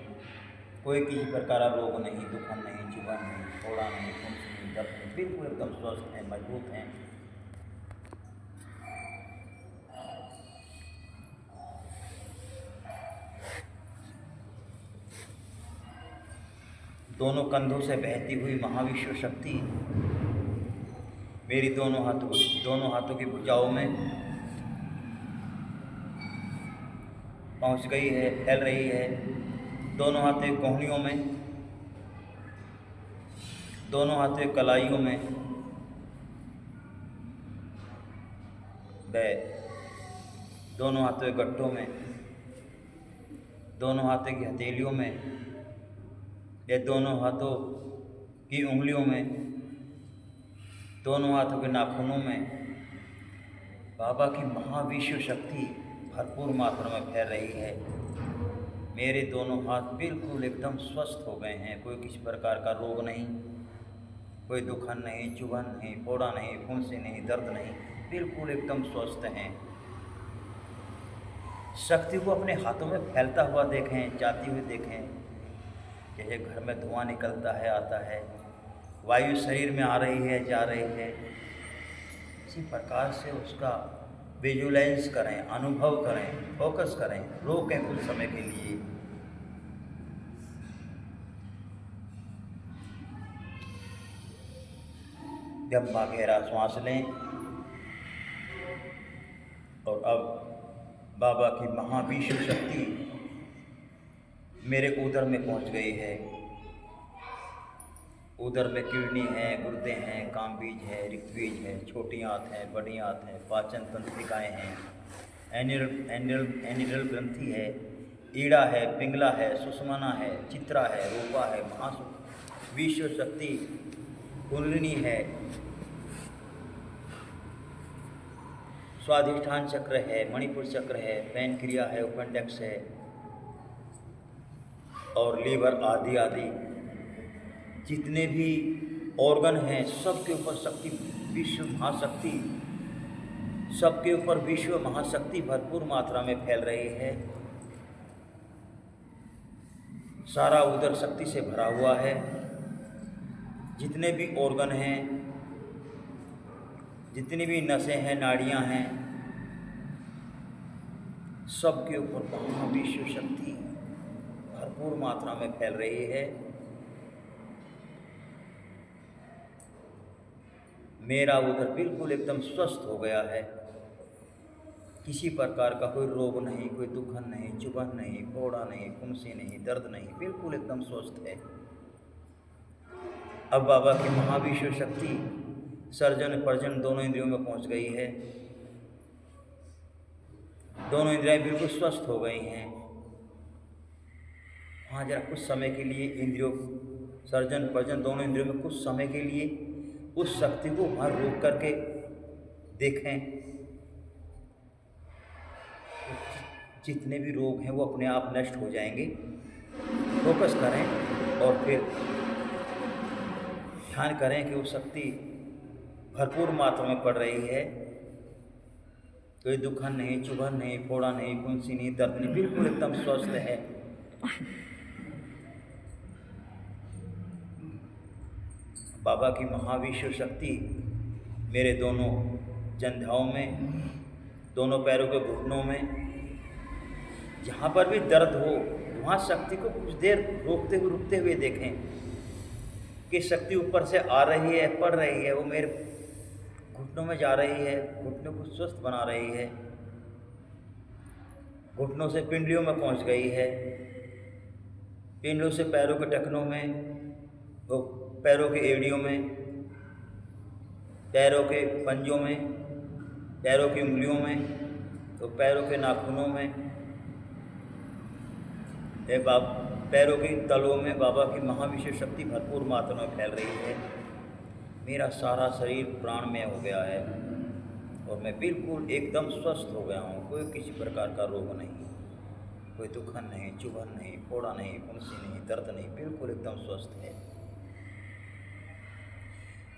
कोई किसी प्रकार का रोग नहीं, दुखन नहीं, चुभन नहीं, फोड़ा नहीं, फुंसी नहीं, दर्द नहीं, बिल्कुल एकदम स्वस्थ हैं, मजबूत हैं। दोनों कंधों से बहती हुई महाविश्व शक्ति मेरी दोनों हाथों की भुजाओं में पहुंच गई है, फैल रही है। दोनों हाथों की कोहनियों में, दोनों हाथों की कलाइयों में, दोनों हाथों के गट्ठों में, दोनों हाथों की हथेलियों में, या दोनों हाथों की उंगलियों में, दोनों हाथों के नाखूनों में बाबा की महाविश्व शक्ति भरपूर मात्रा में फैल रही है। मेरे दोनों हाथ बिल्कुल एकदम स्वस्थ हो गए हैं। कोई किसी प्रकार का रोग नहीं, कोई दुखन नहीं, चुभन नहीं, फोड़ा नहीं, फुंसी नहीं, दर्द नहीं, बिल्कुल एकदम स्वस्थ हैं। शक्ति को अपने हाथों में फैलता हुआ देखें, जाती हुई देखें। जैसे घर में धुआं निकलता है, आता है, वायु शरीर में आ रही है, जा रही है, इसी प्रकार से उसका विजुलाइज करें, अनुभव करें, फोकस करें, रोकें कुछ समय के लिए। लंबा गहरा श्वास लें और अब बाबा की महाविश्व शक्ति मेरे उदर में पहुंच गई है। उदर में किडनी है, गुर्दे हैं, कामबीज है, रिक्तबीज है, छोटी आंत है, बड़ी आंत है, पाचन तंत्रिकाएँ हैं, एनिरल ग्रंथि है, ईड़ा है, पिंगला है, सुषुम्ना है, चित्रा है, रूपा है, महाविश्व शक्ति कुंडलिनी है, स्वाधिष्ठान चक्र है, मणिपुर चक्र है, पैनक्रिया है, अपेंडिक्स है और लीवर आदि आदि जितने भी ऑर्गन हैं सबके ऊपर शक्ति, विश्व महाशक्ति, सबके ऊपर विश्व महाशक्ति भरपूर मात्रा में फैल रही है। सारा उदर शक्ति से भरा हुआ है। जितने भी ऑर्गन हैं, जितनी भी नसें हैं, नाड़ियां हैं, सबके ऊपर महाविश्व शक्ति भरपूर मात्रा में फैल रही है। मेरा उदर बिल्कुल एकदम स्वस्थ हो गया है। किसी प्रकार का कोई रोग नहीं, कोई दुखन नहीं, चुभन नहीं, फोड़ा नहीं, फुंसी नहीं, दर्द नहीं, बिल्कुल एकदम स्वस्थ है। अब बाबा की महाविश्व शक्ति सर्जन पर्जन दोनों इंद्रियों में पहुंच गई है। दोनों इंद्रियां बिल्कुल स्वस्थ हो गई हैं। हाँ, जरा कुछ समय के लिए इंद्रियों, सर्जन पर्जन दोनों इंद्रियों में कुछ समय के लिए उस शक्ति को वहाँ रोक करके देखें। जितने भी रोग हैं वो अपने आप नष्ट हो जाएंगे। फोकस करें और फिर ध्यान करें कि वो शक्ति भरपूर मात्रा में पड़ रही है। कोई दुखन नहीं, चुभन नहीं, फोड़ा नहीं, फुंसी नहीं, दर्द नहीं, बिल्कुल एकदम स्वस्थ है। बाबा की महाविश्व शक्ति मेरे दोनों जंघाओं में, दोनों पैरों के घुटनों में, जहाँ पर भी दर्द हो वहाँ शक्ति को कुछ देर रोकते हुए, रुकते हुए देखें कि शक्ति ऊपर से आ रही है, पड़ रही है, वो मेरे घुटनों में जा रही है, घुटनों को स्वस्थ बना रही है, घुटनों से पिंडलियों में पहुंच गई है, पिंडलियों से पैरों के टखनों में, वो पैरों के एड़ियों में, पैरों के पंजों में, पैरों की उंगलियों में, तो पैरों के नाखूनों में, पैरों के तलों में बाबा की महाविश्व शक्ति भरपूर मात्रा में फैल रही है। मेरा सारा शरीर प्राणमय हो गया है और मैं बिल्कुल एकदम स्वस्थ हो गया हूँ। कोई किसी प्रकार का रोग नहीं, कोई दुखन नहीं, चुभन नहीं, फोड़ा नहीं, फुंसी नहीं, दर्द नहीं, बिल्कुल एकदम स्वस्थ है।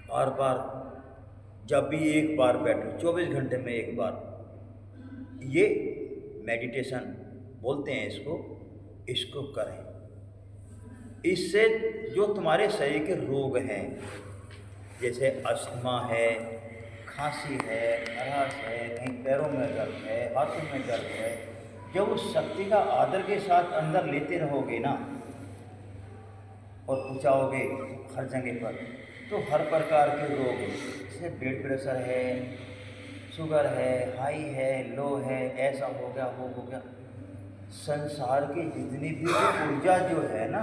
बार बार जब भी एक बार बैठो, 24 घंटे में एक बार, ये मेडिटेशन बोलते हैं इसको करें। इससे जो तुम्हारे शरीर के रोग हैं, जैसे अस्थमा है, खांसी है, खराश है, कहीं पैरों में दर्द है, हाथों में दर्द है, जब उस शक्ति का आदर के साथ अंदर लेते रहोगे ना और पहुँचाओगे हर जगह पर, तो हर प्रकार के रोग, जैसे ब्लड प्रेशर है, शुगर है, हाई है, लो है, ऐसा हो गया, वो हो गया, संसार की जितनी भी ऊर्जा जो है ना,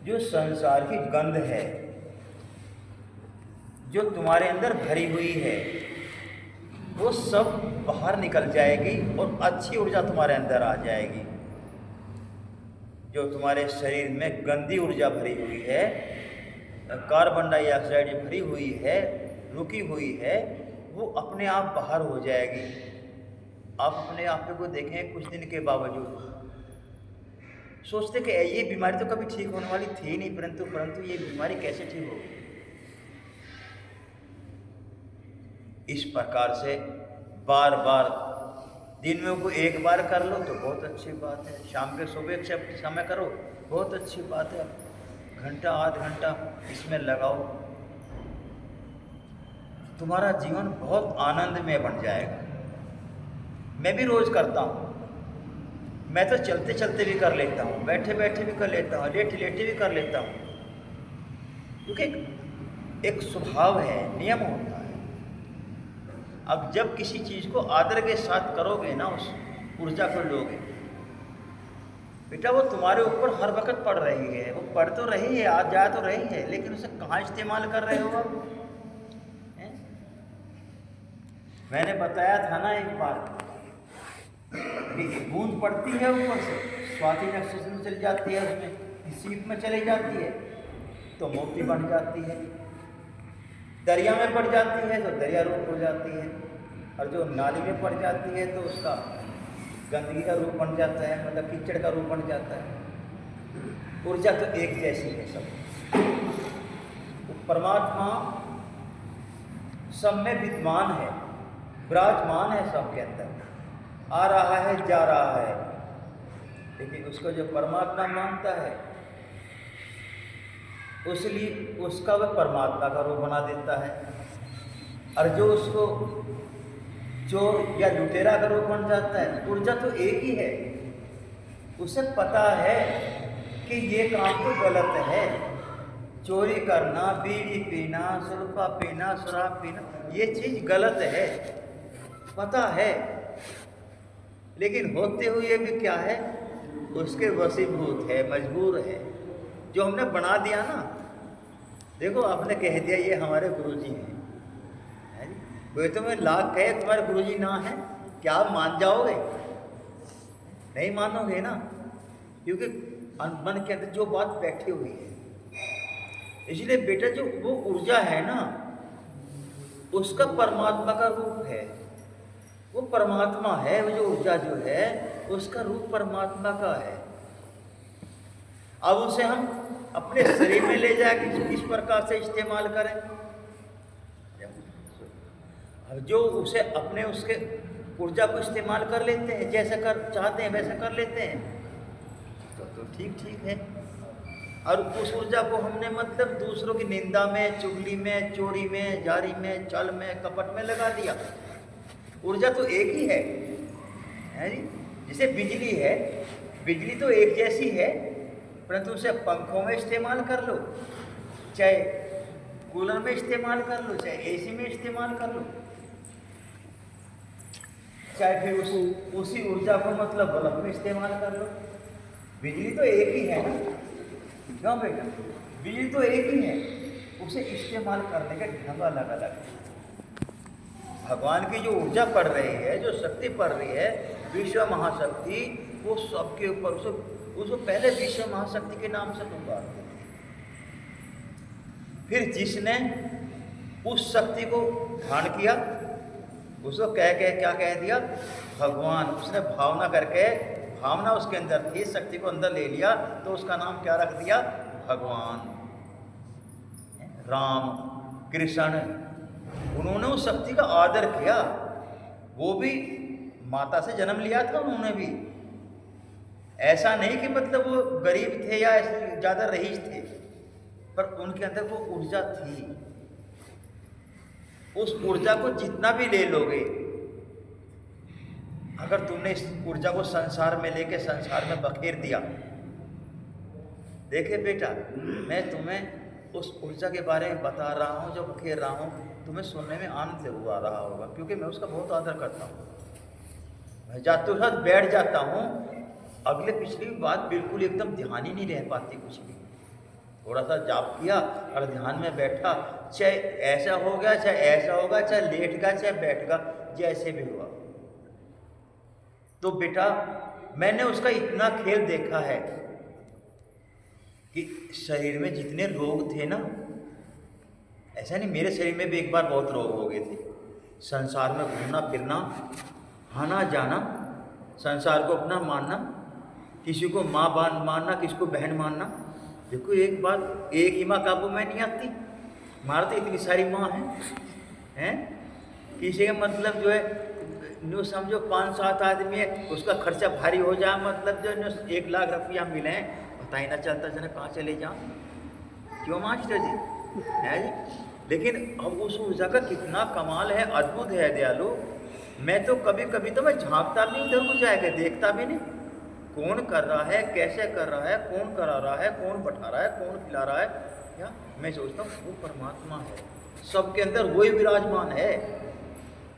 जो संसार की गंध है, जो तुम्हारे अंदर भरी हुई है, वो सब बाहर निकल जाएगी और अच्छी ऊर्जा तुम्हारे अंदर आ जाएगी। जो तुम्हारे शरीर में गंदी ऊर्जा भरी हुई है, कार्बन डाइऑक्साइड भरी हुई है, रुकी हुई है, वो अपने आप बाहर हो जाएगी। आप अपने आप को देखें कुछ दिन के बावजूद सोचते कि ये बीमारी तो कभी ठीक होने वाली थी नहीं, परंतु ये बीमारी कैसे ठीक होगी। इस प्रकार से बार बार दिन में को एक बार कर लो तो बहुत अच्छी बात है, शाम के सुबह से समय करो बहुत अच्छी बात है, घंटा आध घंटा इसमें लगाओ, तुम्हारा जीवन बहुत आनंदमय बन जाएगा। मैं भी रोज़ करता हूँ, मैं तो चलते चलते भी कर लेता हूँ, बैठे बैठे भी कर लेता हूँ, लेटे लेटे भी कर लेता हूँ, क्योंकि एक स्वभाव है, नियम होता है। अब जब किसी चीज़ को आदर के साथ करोगे ना, उस ऊर्जा को लोगे, बेटा वो तुम्हारे ऊपर हर वक्त पड़ रही है, वो पड़ तो रही है, आज जा तो रही है, लेकिन उसे कहाँ इस्तेमाल कर रहे हो आप? मैंने बताया था ना एक बार, बूंद पड़ती है ऊपर से, स्वाति नक्षत्र में चली जाती है, उसमें सीप में चली जाती है तो मोती बन जाती है, दरिया में पड़ जाती है तो दरिया रूप हो जाती है, और जो नाली में पड़ जाती है तो उसका गंदगी का रूप बन जाता है, मतलब कीचड़ का रूप बन जाता है। ऊर्जा तो एक जैसी है सब। तो परमात्मा सब में विद्यमान है, विराजमान है सबके अंदर, आ रहा है जा रहा है। लेकिन उसको जो परमात्मा मानता है उसलिए उसका वह परमात्मा का रूप बना देता है, और जो उसको चोर या लुटेरा का रूप बन जाता है। ऊर्जा तो एक ही है, उसे पता है कि ये काम तो गलत है, चोरी करना, बीड़ी पीना, सुल्फा पीना, शराब पीना, ये चीज़ गलत है, पता है। लेकिन होते हुए भी क्या है, उसके वशीभूत है, मजबूर है। जो हमने बना दिया ना, देखो आपने कह दिया ये हमारे गुरुजी हैं, है जी? कोई तुम्हें लाख कहे तुम्हारे गुरुजी ना है, क्या आप मान जाओगे? नहीं मानोगे ना, क्योंकि मन के अंदर जो बात बैठी हुई है। इसलिए बेटा जो वो ऊर्जा है ना, उसका परमात्मा का रूप है, वो परमात्मा है। वो जो ऊर्जा जो है उसका रूप परमात्मा का है। अब उसे हम अपने शरीर में ले जाके किस प्रकार से इस्तेमाल करें। अब जो उसे अपने उसके ऊर्जा को इस्तेमाल कर लेते हैं, जैसे कर चाहते हैं वैसे कर लेते हैं, तो ठीक है। और उस ऊर्जा को हमने मतलब दूसरों की निंदा में, चुगली में, चोरी में, जारी में, छल में, कपट में लगा दिया। ऊर्जा तो एक ही है जी। जैसे बिजली है, बिजली तो एक जैसी है, परंतु उसे पंखों में इस्तेमाल कर लो, चाहे कूलर में इस्तेमाल कर लो, चाहे एसी में इस्तेमाल कर लो, चाहे फिर उसी ऊर्जा को मतलब बल्ब में इस्तेमाल कर लो। बिजली तो एक ही है ना, क्यों बेटा? बिजली तो एक ही है, उसे इस्तेमाल करने का ढंग अलग अलग है। भगवान की जो ऊर्जा पड़ रही है, जो शक्ति पड़ रही है, विश्व महाशक्ति, वो सबके ऊपर उसको पहले विश्व महाशक्ति के नाम से पुकारते हैं। फिर जिसने उस शक्ति को ध्यान किया, उसको क्या कह दिया? भगवान। उसने भावना करके, भावना उसके अंदर थी, शक्ति को अंदर ले लिया, तो उसका नाम क्या रख दिया? भगवान, राम, कृष्ण। उन्होंने उस शक्ति का आदर किया। वो भी माता से जन्म लिया था उन्होंने भी, ऐसा नहीं कि मतलब वो गरीब थे या ज़्यादा रईस थे, पर उनके अंदर वो ऊर्जा थी। उस ऊर्जा को जितना भी ले लोगे, अगर तुमने इस ऊर्जा को संसार में लेके संसार में बखेर दिया, देखे बेटा, मैं तुम्हें उस ऊर्जा के बारे में बता रहा हूँ, जो बखेर रहा हूँ, तुम्हें सुनने में आनंद हुआ रहा होगा, क्योंकि मैं उसका बहुत आदर करता हूँ। मैं जाते साथ बैठ जाता हूँ, अगले पिछली बात बिल्कुल एकदम ध्यान ही नहीं रह पाती कुछ भी। थोड़ा सा जाप किया और ध्यान में बैठा, चाहे ऐसा हो गया, चाहे ऐसा होगा, चाहे लेट गया, चाहे बैठ गया, जैसे भी हुआ। तो बेटा मैंने उसका इतना खेल देखा है कि शरीर में जितने रोग थे ना, ऐसा नहीं, मेरे शरीर में भी एक बार बहुत रोग हो गए थे। संसार में घूमना फिरना, आना जाना, संसार को अपना मानना, किसी को माँ बान मानना, किसी को बहन मानना। देखो एक बात, एक ही माँ काबू में नहीं आती, हमारा तो इतनी सारी माँ हैं। किसी का मतलब जो है न्यू समझो 5-7 आदमी है, उसका खर्चा भारी हो जाए, मतलब जो 1 लाख रुपया मिले, पता ही ना चलता जने कहाँ चले जाऊँ। क्यों मास्टर जी? है जी। लेकिन अब उस ऊर्जा का कितना कमाल है, अद्भुत है दयालु। मैं तो कभी कभी तो मैं झांकता भी इधर को जाएगा, देखता भी नहीं कौन कर रहा है, कैसे कर रहा है, कौन करा रहा है, कौन बैठा रहा है, कौन खिला रहा है। क्या मैं सोचता हूँ वो परमात्मा है, सबके अंदर वही विराजमान है।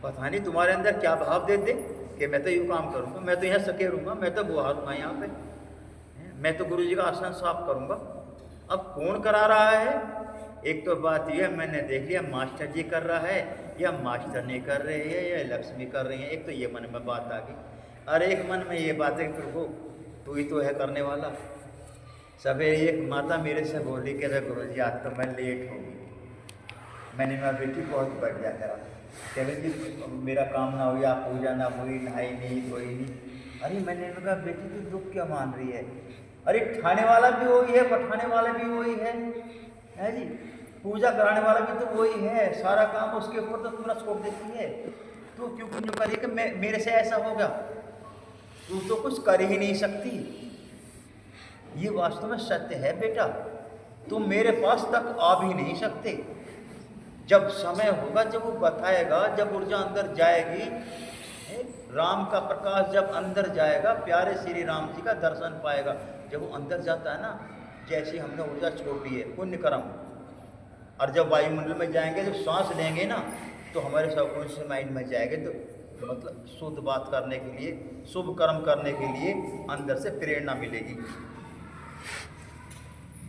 पता नहीं तुम्हारे अंदर क्या भाव दे दे कि मैं तो यूँ काम करूँगा, मैं तो यहाँ सकेरूँगा, मैं तो गुहारूँगा यहाँ पे, मैं तो गुरु जी का आसन साफ करूँगा। अब कौन करा रहा है? एक तो बात यह मैंने देख लिया, मास्टर जी कर रहा है या मास्टर नहीं कर रहे हैं या लक्ष्मी कर रही हैं। एक तो ये मन में बात आ गई, और एक मन में ये बात है प्रभु तू ही तो है करने वाला। सवेरे एक माता मेरे से बोली कि अरे गुरु जी आज तो मैं लेट हो गई। मैंने कहा बेटी बहुत बढ़ गया तेरा, कह रही जी मेरा काम ना हुई, आप पूजा ना हुई, नहाई नहीं, धोई नहीं। अरे मैंने कहा बेटी तू दुख क्या मान रही है? अरे ठाने वाला भी वही है, पठाने वाला भी वही है जी। पूजा कराने वाला भी तो वही है, सारा काम उसके ऊपर तो तुमने छोड़ देती है। तू क्यों क्यों करी कि मेरे से ऐसा होगा? तू तो कुछ कर ही नहीं सकती। ये वास्तव में सत्य है बेटा, तुम मेरे पास तक आ भी नहीं सकते। जब समय होगा, जब वो बताएगा, जब ऊर्जा अंदर जाएगी, राम का प्रकाश जब अंदर जाएगा, प्यारे श्री राम जी का दर्शन पाएगा। जब वो अंदर जाता है ना, जैसे हमने ऊर्जा छोड़ दी है पुण्य कर्म, और जब वायुमंडल में जाएंगे, जब सांस लेंगे ना, तो हमारे सबकॉन्शियस माइंड में जाएंगे, तो मतलब शुद्ध बात करने के लिए, शुभ कर्म करने के लिए अंदर से प्रेरणा मिलेगी।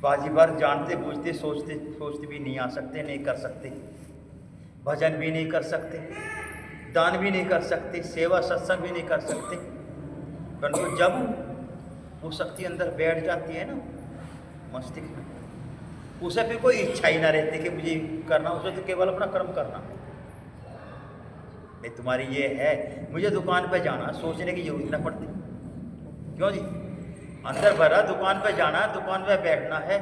बाजी बार जानते बूझते सोचते भी नहीं आ सकते, नहीं कर सकते, भजन भी नहीं कर सकते, दान भी नहीं कर सकते, सेवा सत्संग भी नहीं कर सकते। परंतु जब वो शक्ति अंदर बैठ जाती है ना मस्तिष्क में, उसे फिर कोई इच्छा ही ना रहती कि मुझे करना, उसे तो केवल अपना कर्म करना। नहीं तुम्हारी ये है, मुझे दुकान पे जाना, सोचने की जरूरत ना पड़ती। क्यों जी? अंदर भरा दुकान पे जाना, दुकान पे बैठना है,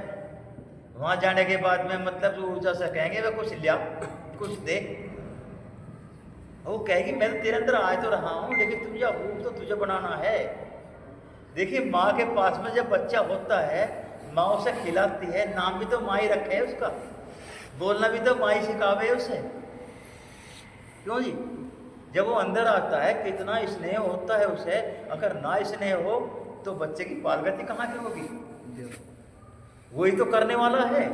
वहाँ जाने के बाद में मतलब जो ऊर्जा से कहेंगे वे कुछ लिया, कुछ दे, वो कहेगी मैं तो तेरे अंदर आ तो रहा हूँ, लेकिन तुझे रूप तो तुझे बनाना है। देखिए माँ के पास में जब बच्चा होता है, माँ उसे खिलाती है, नाम भी तो माँ ही रखे है उसका, बोलना भी तो माँ ही सिखावे उसे। क्यों जी? जब वो अंदर आता है, कितना स्नेह होता है उसे। अगर ना स्नेह हो तो बच्चे की पालगति कहाँ की होगी? वही तो करने वाला है,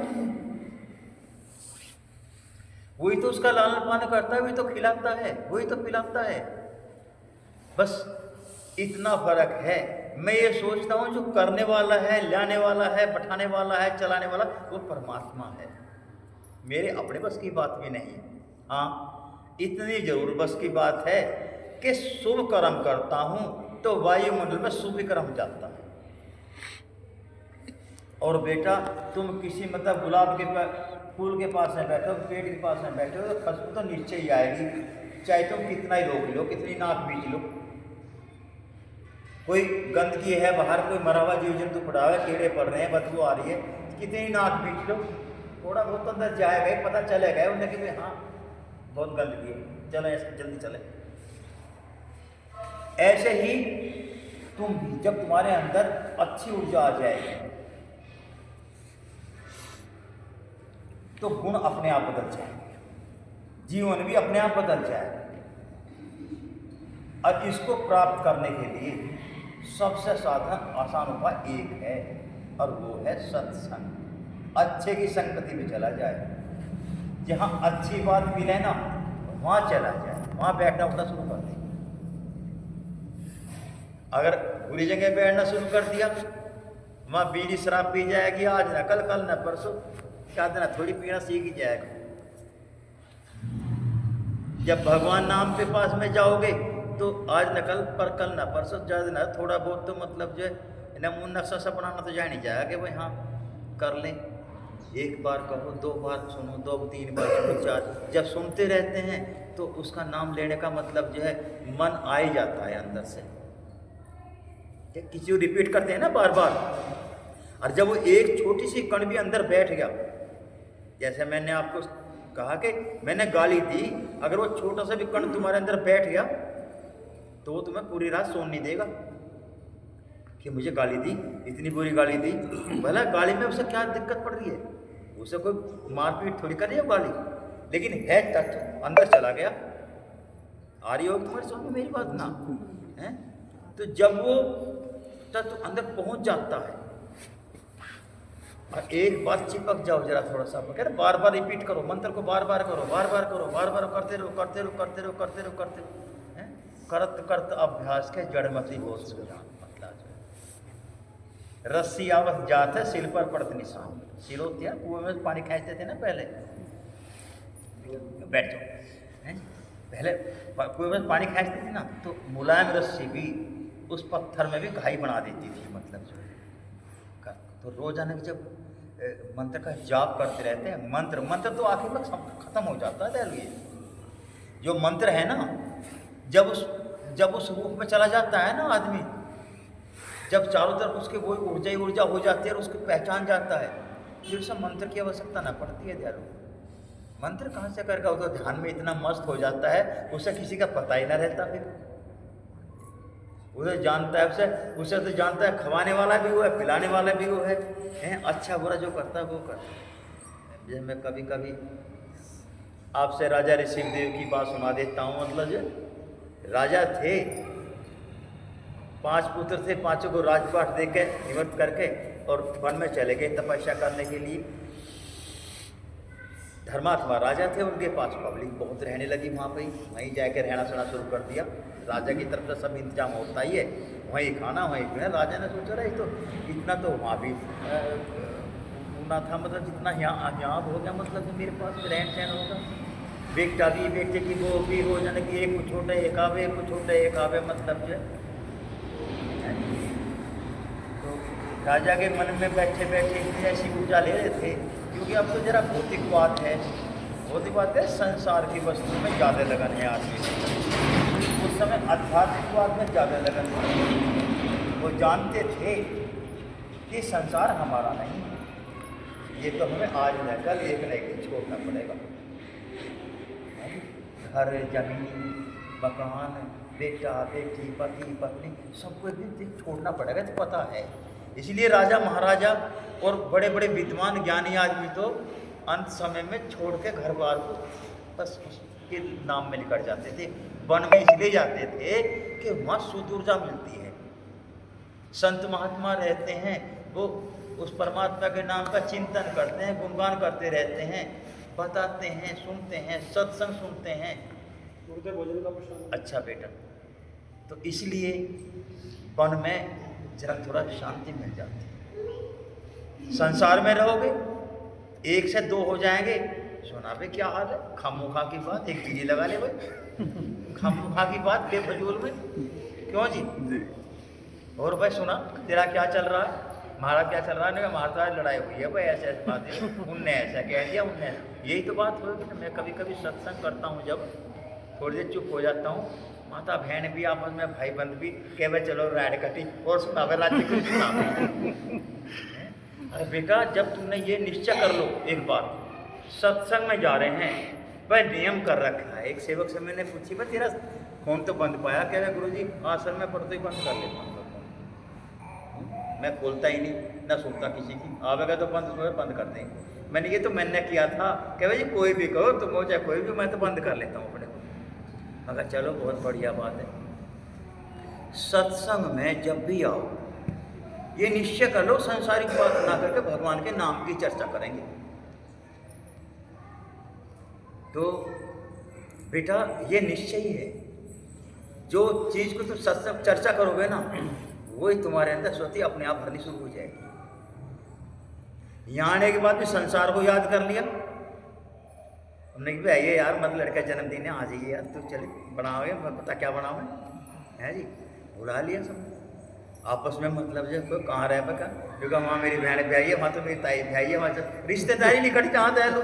वही तो उसका लालन पालन करता है, वही तो खिलाता है, वही तो पिलाता है। बस इतना फर्क है। मैं ये सोचता हूँ जो करने वाला है, लाने वाला है, बैठाने वाला है, चलाने वाला, वो परमात्मा है। मेरे अपने बस की बात भी नहीं है। हाँ, इतनी जरूर बस की बात है कि शुभ कर्म करता हूँ तो वायुमंडल में शुभ कर्म जाता है। और बेटा तुम किसी मतलब गुलाब के फूल के पास में बैठो, पेड़ के पास में बैठो, तो खुशबू तो नीचे ही आएगी, चाहे तुम कितना ही रोक लो, कितनी नाक बीच लो। कोई गंदगी है बाहर, कोई मरा हुआ जीव जंतु पड़ा हुआ है, कीड़े पड़ रहे हैं, बदबू आ रही है, कितनी नाक बीच लो, थोड़ा बहुत अंदर जाएगा, पता चलेगा उन्हें कि भाई हाँ बहुत गंदगी है, चले जल्दी चले। ऐसे ही तुम भी, जब तुम्हारे अंदर अच्छी ऊर्जा आ जाएगी तो गुण अपने आप बदल जाएंगे, जीवन भी अपने आप बदल जाएगा। और इसको प्राप्त करने के लिए सबसे साधन आसान उपाय एक है, और वो है सत्संग। अच्छे की संगति में चला जाए, जहाँ अच्छी बात मिले ना वहाँ चला जाए, वहाँ बैठना उठना शुरू कर दे। अगर बुरी जगह बैठना शुरू कर दिया, वहाँ बीड़ी शराब पी जाएगी, आज न कल, कल न परसों, क्या दिन थोड़ी पीना सीख ही जाएगा। जब भगवान नाम के पास में जाओगे तो आज न कल, पर कल न परसों, ज़्यादा न थोड़ा बहुत तो मतलब जो है नक्शा सा बनाना तो जा नहीं जाएगा कि भाई हाँ कर लें। एक बार कहो, दो बार सुनो, दो तीन बार सुनो, चार, जब सुनते रहते हैं तो उसका नाम लेने का मतलब जो है मन आ ही जाता है अंदर से। किसी को रिपीट करते हैं ना बार बार, और जब वो एक छोटी सी कण भी अंदर बैठ गया, जैसे मैंने आपको कहा कि मैंने गाली दी, अगर वो छोटा सा भी कण तुम्हारे अंदर बैठ गया तो वो तुम्हें पूरी रात सोने नहीं देगा कि मुझे गाली दी, इतनी बुरी गाली दी। भला गाली में उसे क्या दिक्कत पड़ रही है? उसे कोई मारपीट थोड़ी कर रही है गाली, लेकिन है तत्व अंदर चला गया। आ रही होगी तुम्हारे समझ में मेरी बात ना है? तो जब वो तत्व अंदर पहुंच जाता है और एक बार चिपक जाओ जरा, थोड़ा सा कह रहे बार बार रिपीट करो, मंत्र को बार बार करो, बार बार करो, बार बार करते रहो, करते रहो, करते रहो, करते रहो, करते रहो, करत करत अभ्यास के जड़मती हो सुजान। रस्सी आवत जात है, सिल पर पड़त निशान। सिल होती है, कुएं में पानी खींचते थे ना पहले, बैठ जाओ, पहले कुएं में पानी खींचते थे ना, तो मुलायम रस्सी भी उस पत्थर में भी घाई बना देती थी, मतलब जो है। तो रोजाना जब मंत्र का जाप करते रहते हैं, मंत्र तो आखिर में खत्म हो जाता है। ये जो मंत्र है ना, जब उस रूप में चला जाता है ना आदमी, जब चारों तरफ उसके वो ऊर्जा ही ऊर्जा हो जाती है और उसको पहचान जाता है, फिर सब मंत्र की आवश्यकता ना पड़ती है दयालु। मंत्र कहाँ से करेगा, वो तो ध्यान में इतना मस्त हो जाता है उसे किसी का पता ही ना रहता। फिर उसे जानता है, उसे तो जानता है खवाने वाला भी वो है, पिलाने वाला भी वो है, अच्छा बुरा जो करता है वो करता है। जैसे मैं कभी कभी आपसे राजा ऋषिदेव की बात सुना देता हूँ। मतलब जो राजा थे, 5 पुत्र थे, 5 को राजपाट दे के निवृत्त करके और वन में चले गए तपस्या करने के लिए। धर्मात्मा राजा थे, उनके पास पब्लिक बहुत रहने लगी वहाँ पर ही, वहीं जाकर रहना सहना शुरू कर दिया। राजा की तरफ से सब इंतजाम होता ही है, वहीं खाना वहीं पीना। राजा ने सोचा रहा तो इतना तो वहाँ भी होना था, मतलब जितना यहाँ हो गया, मतलब कि मेरे पास रहन सहन होगा। बेटा भी बेटे की वो भी हो जाने की, एक को छोटे एक आवे, एक को छोटे एक आवे, मतलब जो तो राजा के मन में बैठे बैठे ऐसी ऊर्जा ले रहे थे, क्योंकि अब तो जरा भौतिकवाद है, भौतिकवाद है, संसार की वस्तु में ज़्यादा लगन है आदमी। उस समय आध्यात्मिकवाद में ज़्यादा लगन है। वो जानते थे कि संसार हमारा नहीं, ये तो हमें आज न कल एक न एक छोड़ना पड़ेगा। घर जमीन मकान बेटा बेटी पति पत्नी सबको एक दिन छोड़ना पड़ेगा, तो पता है। इसलिए राजा महाराजा और बड़े बड़े विद्वान ज्ञानी आदमी तो अंत समय में छोड़ के घर बार को बस उसके नाम में निकल जाते थे। वन में इसलिए जाते थे कि वहाँ शुद्ध ऊर्जा मिलती है। संत महात्मा रहते हैं, वो उस परमात्मा के नाम का चिंतन करते हैं, गुणगान करते रहते हैं, बताते हैं, सुनते हैं, सत्संग सुनते हैं। भोजन का प्रसाद। अच्छा बेटा, तो इसलिए वन में जरा थोड़ा शांति मिल जाती है। संसार में रहोगे 1 से 2 हो जाएंगे, सुना बे क्या हाल है, खामोखा की बात, एक डीजे लगा ले भाई, खामोखा की बात बेफजूल में, क्यों जी? और भाई सुना तेरा क्या चल रहा है, हमारा क्या चल रहा है? हमारा लड़ाई हुई है भाई, ऐसे ऐसी बात है, उनने ऐसा कह दिया, उनने यही तो बात होगी। मैं कभी कभी सत्संग करता हूँ, जब थोड़ी देर चुप हो जाता हूँ, माता बहन भी आपस में, भाई बंद भी कह भाई चलो राइड कटी और सुनावे राज्य को सुनावे। अरे बेटा, जब तुमने ये निश्चय कर लो एक बार, सत्संग में जा रहे हैं, भाई नियम कर रखा है। एक सेवक से मैंने पूछी, भाई तेरा फोन तो बंद पाया, कह रहे गुरु जी आसन में पढ़ते ही बंद कर लेता हूँ, मैं खोलता ही नहीं ना सुनता किसी की, आवेगा तो बंद कर देंगे। मैंने ये तो मैंने किया था, कह भाई जी कोई भी कहो तुम हो चाहे कोई भी, मैं तो बंद कर लेता हूँ अपने को। मगर चलो बहुत बढ़िया बात है। सत्संग में जब भी आओ ये निश्चय कर लो, संसारिक बात ना करके भगवान के नाम की चर्चा करेंगे। तो बेटा ये निश्चय ही है, जो चीज़ को तुम सत्संग चर्चा करोगे ना, वही तुम्हारे अंदर स्वतः अपने आप भरनी शुरू हो जाएगी। यहाँ आने के बाद भी संसार को याद कर लिया, हमने कि भाई आइए यार, मतलब लड़का जन्मदिन है, आ जाइए यार, तो चले बनाओगे, मैं पता क्या बनाओगे है जी, बुला लिया सब आपस में। मतलब जो कोई कहाँ रह पका, क्योंकि वहाँ मेरी बहन भी आई है, वहाँ तो मेरी ताई भी आई है, वहाँ रिश्तेदारी निकट जहाँ दे लो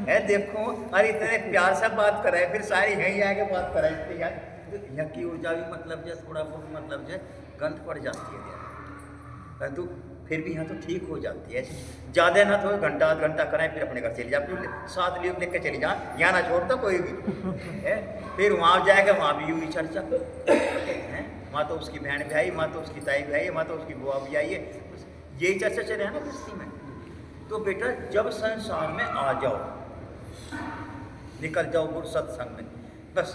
है, देखो अरे इतने प्यार से बात कराए, फिर सारी यहीं आके बात कराए यार। तो यहाँ की ऊर्जा भी मतलब जो थोड़ा बहुत मतलब जो गंध पड़ जाती है यार, परंतु फिर भी यहाँ तो ठीक हो जाती है। ऐसी ज़्यादा ना तो घंटा आध घंटा कराएं, फिर अपने घर चले जा, फिर 7 लीव लिख के चली जा, यहाँ ना छोड़ता कोई भी है। फिर वहाँ जाएगा, वहाँ भी यूँ ही चर्चा है, वहाँ तो उसकी बहन भी आई, वहाँ तो उसकी ताई भी आई है, वहाँ तो उसकी बुआ भी आई है, यही चर्चा चले है ना किस्ती में। तो बेटा जब संसार में आ जाओ, निकल जाओ गुरु सत्संग में, बस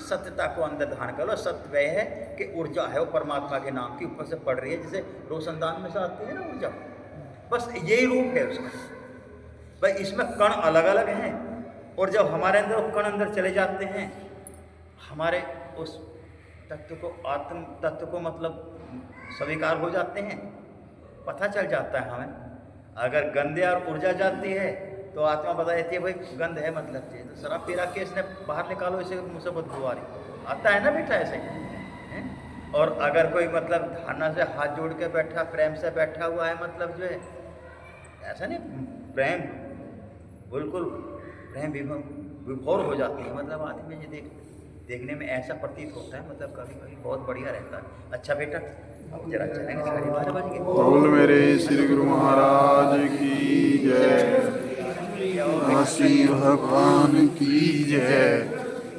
सत्यता को अंदर धारण कर लो। सत्य वह है कि ऊर्जा है वो परमात्मा के नाम की ऊपर से पड़ रही है, जैसे रोशनदान में से आती है ना ऊर्जा, बस यही रूप है उसका। भाई इसमें कण अलग अलग हैं, और जब हमारे अंदर वो कण अंदर चले जाते हैं, हमारे उस तत्व को, आत्म तत्व को मतलब स्वीकार हो जाते हैं, पता चल जाता है हमें। अगर गंदे और ऊर्जा जाती है तो आत्मा बता देती है भाई गंध है, मतलब चाहिए तो शराब पी रहा के इसने बाहर निकालो, इसे मुझसे बदबू आ रही, आता है ना बेटा ऐसे है। और अगर कोई मतलब धारणा से हाथ जोड़ के बैठा, प्रेम से बैठा हुआ है, मतलब जो है ऐसा नहीं, प्रेम बिल्कुल प्रेम विभोर हो जाती है, मतलब आदमी ये देखने में ऐसा प्रतीत होता है, मतलब कभी कभी बहुत बढ़िया रहता है। अच्छा बेटा अब जरा चलेंगे, 12:30 बज गए। बोल मेरे श्री गुरु महाराज की जय, काशी भगवान की जय।